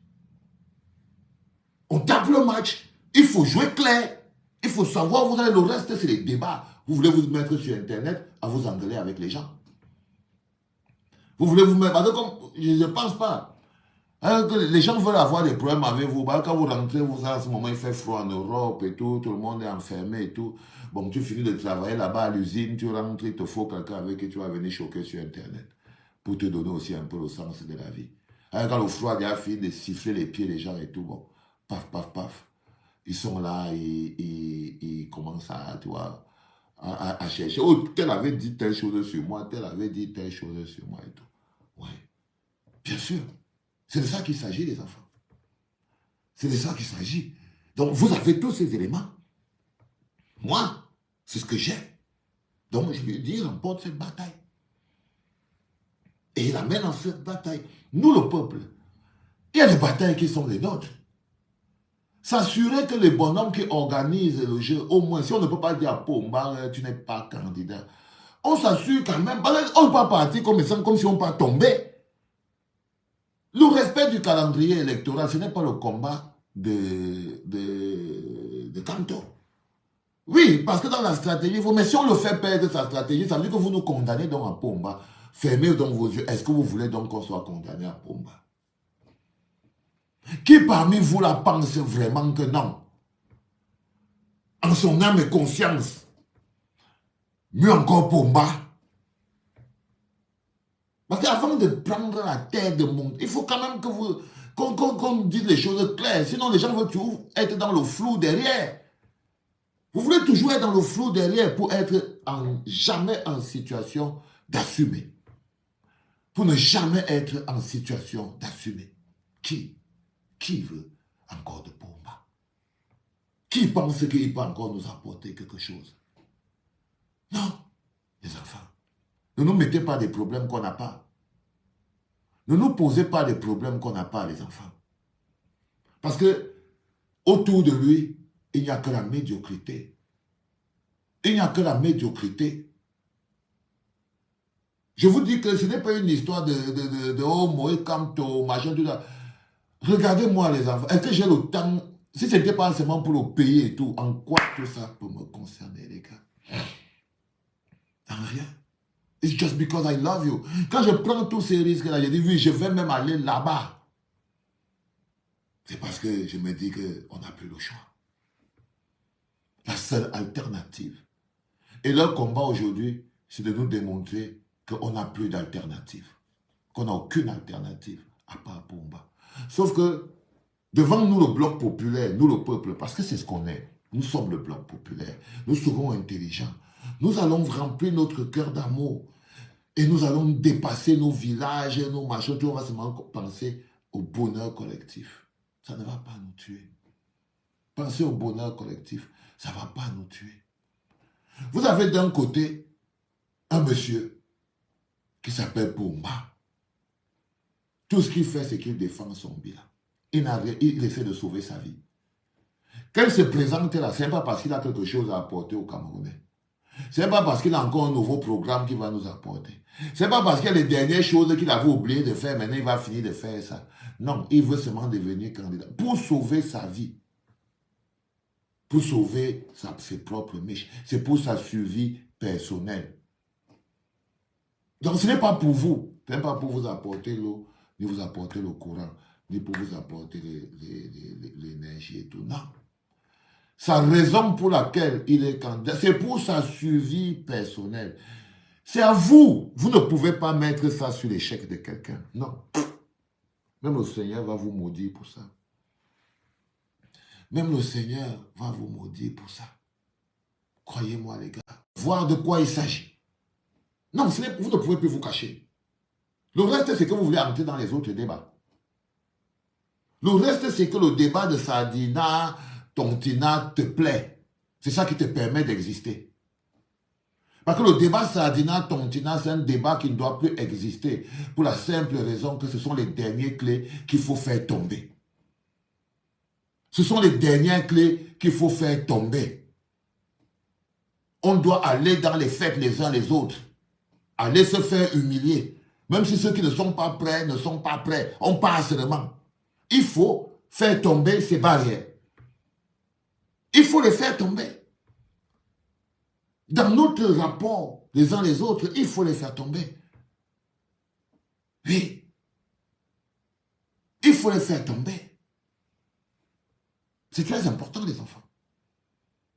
On tape le match. Il faut jouer clair. Il faut savoir, vous avez le reste, c'est les débats. Vous voulez vous mettre sur Internet à vous engueuler avec les gens. Vous voulez vous mettre... Je ne pense pas. Alors que les gens veulent avoir des problèmes avec vous. Quand vous rentrez, vous savez, à ce moment, il fait froid en Europe et tout. Tout le monde est enfermé et tout. Bon, tu finis de travailler là-bas à l'usine, tu rentres, il te faut quelqu'un avec qui tu vas venir choquer sur Internet. Pour te donner aussi un peu le sens de la vie. Alors quand le froid a fini de siffler les pieds des gens et tout, bon, paf, paf, paf. Ils sont là et ils commencent à, tu vois, à chercher. Oh, tel avait dit telle chose sur moi, tel avait dit telle chose sur moi et tout. Oui, bien sûr. C'est de ça qu'il s'agit, les enfants. C'est de ça qu'il s'agit. Donc, vous avez tous ces éléments. Moi, c'est ce que j'ai. Donc, je lui dis, remporte cette bataille. Et il amène en cette bataille. Nous, le peuple, il y a des batailles qui sont les nôtres. S'assurer que les bonhommes qui organisent le jeu, au moins, si on ne peut pas dire à Pomba, tu n'es pas candidat, on s'assure quand même, on ne peut pas partir comme si on ne peut pas tomber. Le respect du calendrier électoral, ce n'est pas le combat de Kamto. Oui, parce que dans la stratégie, mais si on le fait perdre sa stratégie, ça veut dire que vous nous condamnez donc à Pomba. Fermez donc vos yeux. Est-ce que vous voulez donc qu'on soit condamné à Pomba? Qui parmi vous la pense vraiment que non? En son âme et conscience. Mieux encore Pomba. Parce qu'avant de prendre la terre de monde, il faut quand même que qu'on dise les choses claires. Sinon, les gens veulent toujours être dans le flou derrière. Vous voulez toujours être dans le flou derrière pour être jamais en situation d'assumer. Pour ne jamais être en situation d'assumer. Qui veut encore de Pomba? Qui pense qu'il peut encore nous apporter quelque chose? Non, les enfants. Ne nous mettez pas des problèmes qu'on n'a pas. Ne nous posez pas des problèmes qu'on n'a pas, les enfants. Parce que autour de lui, il n'y a que la médiocrité. Il n'y a que la médiocrité. Je vous dis que ce n'est pas une histoire de oh, Moïse Kamto, machin, tout ça. Regardez-moi, les enfants. Est-ce que j'ai le temps? Si ce n'était pas seulement pour le payer et tout, en quoi tout ça peut me concerner, les gars? En rien. It's just because I love you. Quand je prends tous ces risques-là, je dis oui, je vais même aller là-bas. C'est parce que je me dis qu'on n'a plus le choix. La seule alternative. Et leur combat aujourd'hui, c'est de nous démontrer qu'on n'a plus d'alternative. Qu'on n'a aucune alternative à part Pomba. Sauf que devant nous, le bloc populaire, nous le peuple, parce que c'est ce qu'on est, nous sommes le bloc populaire, nous serons intelligents. Nous allons remplir notre cœur d'amour et nous allons dépasser nos villages, nos machins, on va seulement penser au bonheur collectif. Ça ne va pas nous tuer. Penser au bonheur collectif, ça ne va pas nous tuer. Vous avez d'un côté un monsieur qui s'appelle Pomba. Tout ce qu'il fait, c'est qu'il défend son bilan. Il essaie de sauver sa vie. Quand il se présente là, ce n'est pas parce qu'il a quelque chose à apporter aux Camerounais. Ce n'est pas parce qu'il a encore un nouveau programme qu'il va nous apporter. Ce n'est pas parce qu'il y a les dernières choses qu'il avait oublié de faire, maintenant il va finir de faire ça. Non, il veut seulement devenir candidat pour sauver sa vie. Pour sauver ses propres miches. C'est pour sa survie personnelle. Donc ce n'est pas pour vous. Ce n'est pas pour vous apporter l'eau, ni vous apporter le courant, ni pour vous apporter l'énergie et tout. Non. Sa raison pour laquelle il est candidat, c'est pour sa survie personnelle. C'est à vous. Vous ne pouvez pas mettre ça sur l'échec de quelqu'un. Non. Même le Seigneur va vous maudire pour ça. Même le Seigneur va vous maudire pour ça. Croyez-moi, les gars. Voir de quoi il s'agit. Non, vous ne pouvez plus vous cacher. Le reste, c'est que vous voulez entrer dans les autres débats. Le reste, c'est que le débat de Sardina, Tontina te plaît. C'est ça qui te permet d'exister. Parce que le débat Sardina, Tontina, c'est un débat qui ne doit plus exister. Pour la simple raison que ce sont les dernières clés qu'il faut faire tomber. Ce sont les dernières clés qu'il faut faire tomber. On doit aller dans les fêtes les uns les autres. Aller se faire humilier. Même si ceux qui ne sont pas prêts ne sont pas prêts. On part seulement. Il faut faire tomber ces barrières. Il faut les faire tomber. Dans notre rapport les uns les autres, il faut les faire tomber. Oui. Il faut les faire tomber. C'est très important, les enfants.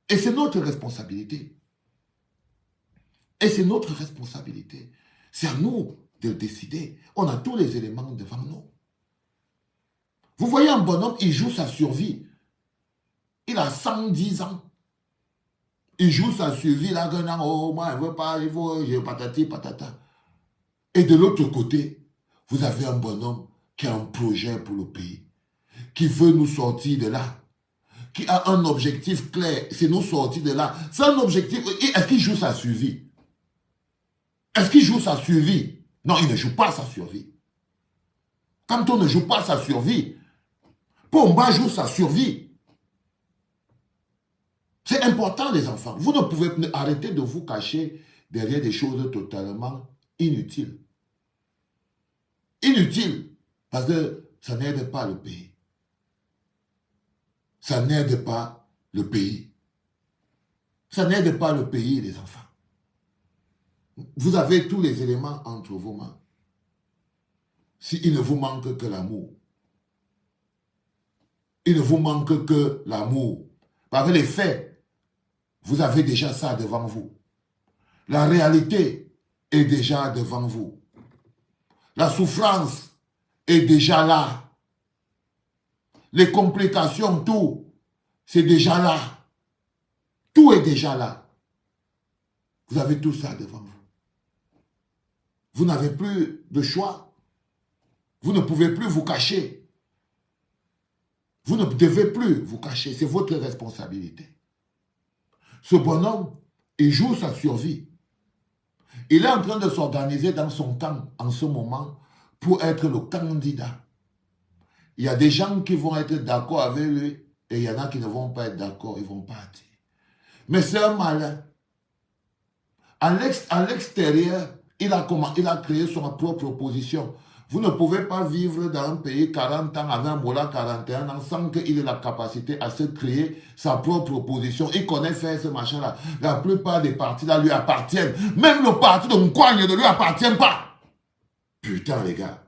Et c'est notre responsabilité. Et c'est notre responsabilité. C'est à nous de décider. On a tous les éléments devant nous. Vous voyez un bonhomme, il joue sa survie. Il a 110 ans. Il joue sa survie, là, oh, moi, je ne veux pas, il faut, je patati, patata. Et de l'autre côté, vous avez un bonhomme qui a un projet pour le pays, qui veut nous sortir de là, qui a un objectif clair, c'est nous sortir de là. C'est un objectif, est-ce qu'il joue sa survie? Est-ce qu'il joue sa survie? Non, il ne joue pas sa survie. Quand on ne joue pas sa survie, Pomba joue sa survie. C'est important, les enfants. Vous ne pouvez arrêter de vous cacher derrière des choses totalement inutiles. Inutiles, parce que ça n'aide pas le pays. Ça n'aide pas le pays. Ça n'aide pas le pays, les enfants. Vous avez tous les éléments entre vos mains. S'il ne vous manque que l'amour. Il ne vous manque que l'amour. Par les faits, vous avez déjà ça devant vous. La réalité est déjà devant vous. La souffrance est déjà là. Les complications, tout, c'est déjà là. Tout est déjà là. Vous avez tout ça devant vous. Vous n'avez plus de choix. Vous ne pouvez plus vous cacher. Vous ne devez plus vous cacher. C'est votre responsabilité. Ce bonhomme, il joue sa survie. Il est en train de s'organiser dans son camp en ce moment pour être le candidat. Il y a des gens qui vont être d'accord avec lui et il y en a qui ne vont pas être d'accord, ils vont partir. Mais c'est un malin. À l'extérieur, il a créé son propre opposition. Vous ne pouvez pas vivre dans un pays 40 ans avec un Mola 41 ans sans qu'il ait la capacité à se créer sa propre opposition. Il connaît faire ce machin-là. La plupart des partis là lui appartiennent. Même le parti de Mkwagne ne lui appartient pas. Putain, les gars.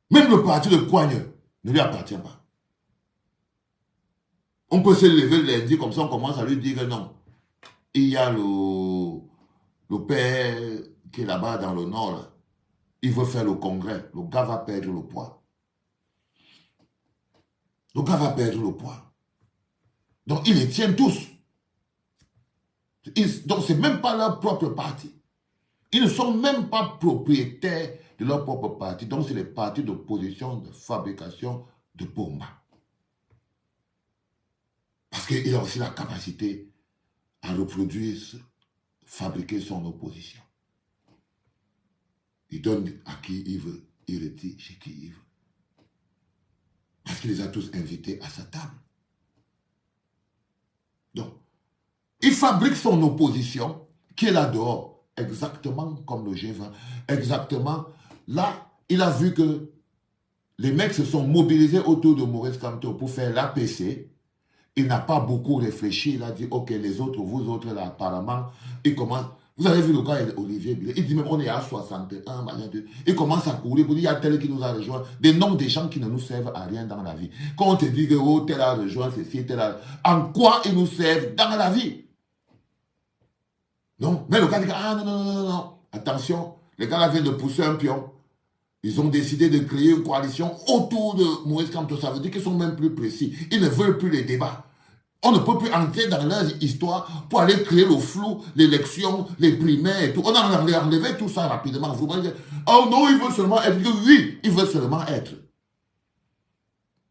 Même le parti de Mkwagne ne lui appartient pas. On peut se lever lundi comme ça, on commence à lui dire que non. Il y a le père qui est là-bas dans le nord, là. Il veut faire le congrès. Le gars va perdre le poids. Le gars va perdre le poids. Donc, ils les tiennent tous. Donc, ce n'est même pas leur propre parti. Ils ne sont même pas propriétaires de leur propre parti. Donc, c'est les partis d'opposition, de fabrication de bombes. Parce qu'il a aussi la capacité à reproduire, fabriquer son opposition. Il donne à qui il veut, il retire chez qui il veut. Parce qu'il les a tous invités à sa table. Donc, il fabrique son opposition qui est là dehors, exactement comme le G20. Exactement. Là, il a vu que les mecs se sont mobilisés autour de Maurice Kamto pour faire l'APC. Il n'a pas beaucoup réfléchi. Il a dit, ok, les autres, vous autres, là, apparemment, il commence. Vous avez vu le gars, Olivier Billet, il dit même, on est à 61, il commence à courir pour dire, il y a tel qui nous a rejoint. Des noms des gens qui ne nous servent à rien dans la vie. Quand on te dit que oh, tel a rejoint ceci, tel a... En quoi ils nous servent dans la vie? Non, mais le gars dit, ah non, non, non, non, non. Attention, les gars là viennent de pousser un pion. Ils ont décidé de créer une coalition autour de Maurice Kamto. Ça veut dire qu'ils sont même plus précis. Ils ne veulent plus les débats. On ne peut plus entrer dans leur histoire pour aller créer le flou, l'élection, les primaires et tout. On a enlevé tout ça rapidement. Vous voyez, oh non, il veut seulement être. Oui, il veut seulement être.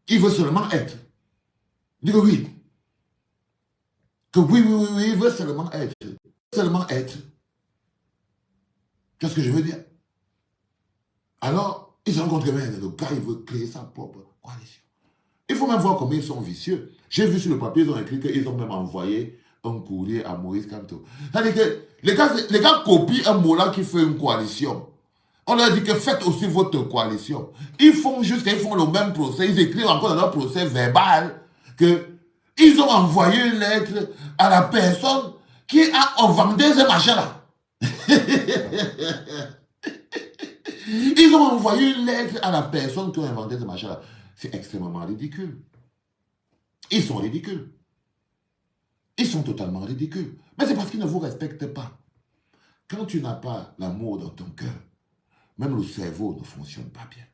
Il veut seulement être. Dis que oui. Que oui, oui, oui, oui, il veut seulement être. Seulement être. Qu'est-ce que je veux dire? Alors, ils se rendent compte que le gars, il veut créer sa propre coalition. Il faut même voir combien ils sont vicieux. J'ai vu sur le papier, ils ont écrit qu'ils ont même envoyé un courrier à Maurice Kamto. C'est-à-dire que les gars copient un mot là qui fait une coalition. On leur dit que faites aussi votre coalition. Ils font juste qu'ils font le même procès. Ils écrivent encore dans leur procès verbal qu'ils ont envoyé une lettre à la personne qui a vendu ce machin-là. Ils ont envoyé une lettre à la personne qui a inventé ce machin-là. C'est extrêmement ridicule. Ils sont ridicules. Ils sont totalement ridicules. Mais c'est parce qu'ils ne vous respectent pas. Quand tu n'as pas l'amour dans ton cœur, même le cerveau ne fonctionne pas bien.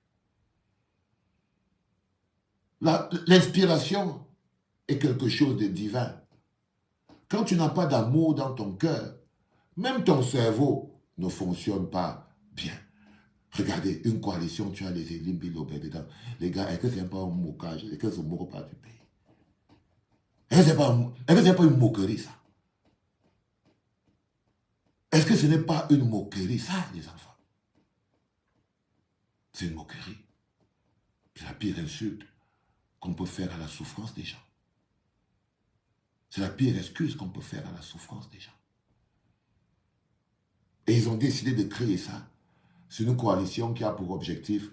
L'inspiration est quelque chose de divin. Quand tu n'as pas d'amour dans ton cœur, même ton cerveau ne fonctionne pas bien. Regardez, une coalition, tu as les élites Bilobé dedans. Les gars, est-ce que ce n'est pas un mocage? Est-ce que ce ne moque pas du pays? Est-ce que ce n'est pas une moquerie, ça? Est-ce que ce n'est pas une moquerie, ça, les enfants? C'est une moquerie. C'est la pire insulte qu'on peut faire à la souffrance des gens. C'est la pire excuse qu'on peut faire à la souffrance des gens. Et ils ont décidé de créer ça. C'est une coalition qui a pour objectif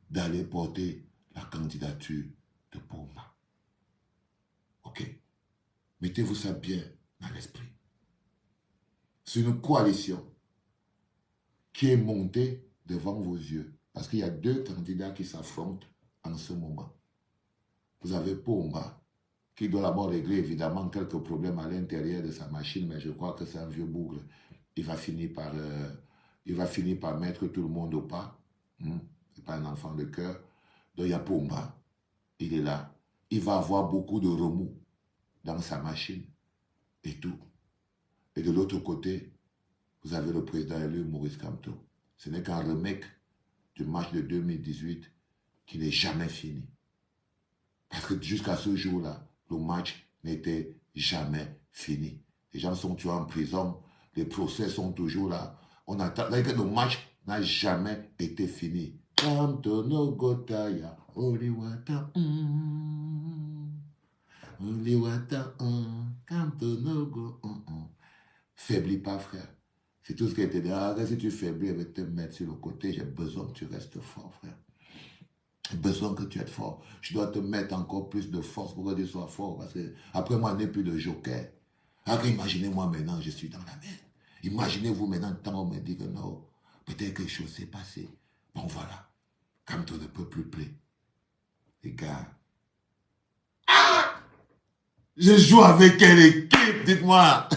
d'aller porter la candidature de Pomba. Ok? Mettez-vous ça bien dans l'esprit. C'est une coalition qui est montée devant vos yeux. Parce qu'il y a deux candidats qui s'affrontent en ce moment. Vous avez Pomba, qui doit d'abord régler évidemment quelques problèmes à l'intérieur de sa machine, mais je crois que c'est un vieux bougre. Il va finir par mettre tout le monde au pas. C'est pas un enfant de cœur. Donc il y a Pomba, il est là. Il va avoir beaucoup de remous dans sa machine et tout. Et de l'autre côté, vous avez le président élu Maurice Kamto. Ce n'est qu'un remake du match de 2018 qui n'est jamais fini. Parce que jusqu'à ce jour-là, le match n'était jamais fini. Les gens sont tués en prison, les procès sont toujours là. On attend, le match n'a jamais été fini. Faiblis pas, frère. C'est tout ce qui était dit. Ah, si tu faiblis, je vais te mettre sur le côté. J'ai besoin que tu restes fort, frère. J'ai besoin que tu aies fort. Je dois te mettre encore plus de force pour que tu sois fort. Parce que après moi, il n'y a plus de joker. Alors imaginez-moi maintenant, je suis dans la merde. Imaginez-vous maintenant, tant on me dit que non, peut-être quelque chose s'est passé. Bon, voilà. Comme tout ne peut plus plaire. Les gars. Ah! Je joue avec quelle équipe, dites-moi.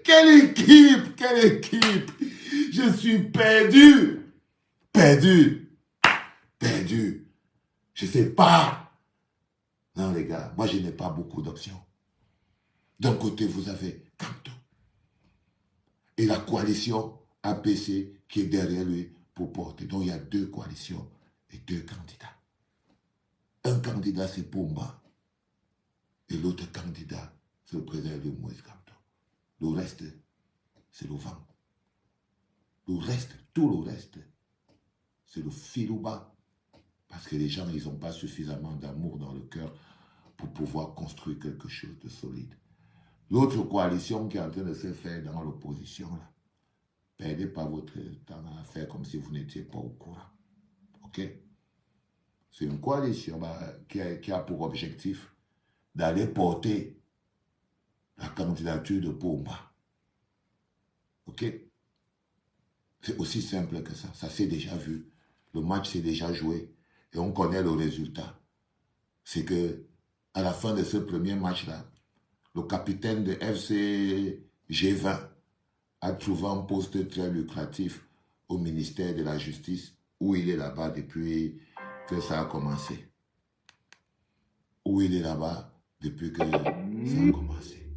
Quelle équipe, quelle équipe. Je suis perdu. Perdu. Perdu. Je ne sais pas. Non, les gars, moi, je n'ai pas beaucoup d'options. D'un côté, vous avez Kamto. Et la coalition APC qui est derrière lui pour porter. Donc, il y a deux coalitions et deux candidats. Un candidat, c'est Pomba. Et l'autre candidat, c'est le président de Maurice Kamto. Le reste, c'est le vent. Le reste, tout le reste, c'est le fil au bas. Parce que les gens, ils n'ont pas suffisamment d'amour dans le cœur pour pouvoir construire quelque chose de solide. L'autre coalition qui est en train de se faire dans l'opposition, là, perdez pas votre temps à faire comme si vous n'étiez pas au courant. OK? C'est une coalition qui a pour objectif d'aller porter la candidature de Pomba. OK? C'est aussi simple que ça. Ça s'est déjà vu. Le match s'est déjà joué. Et on connaît le résultat. C'est que, à la fin de ce premier match-là, le capitaine de FC G20 a trouvé un poste très lucratif au ministère de la Justice, où il est là-bas depuis que ça a commencé. Où il est là-bas depuis que ça a commencé.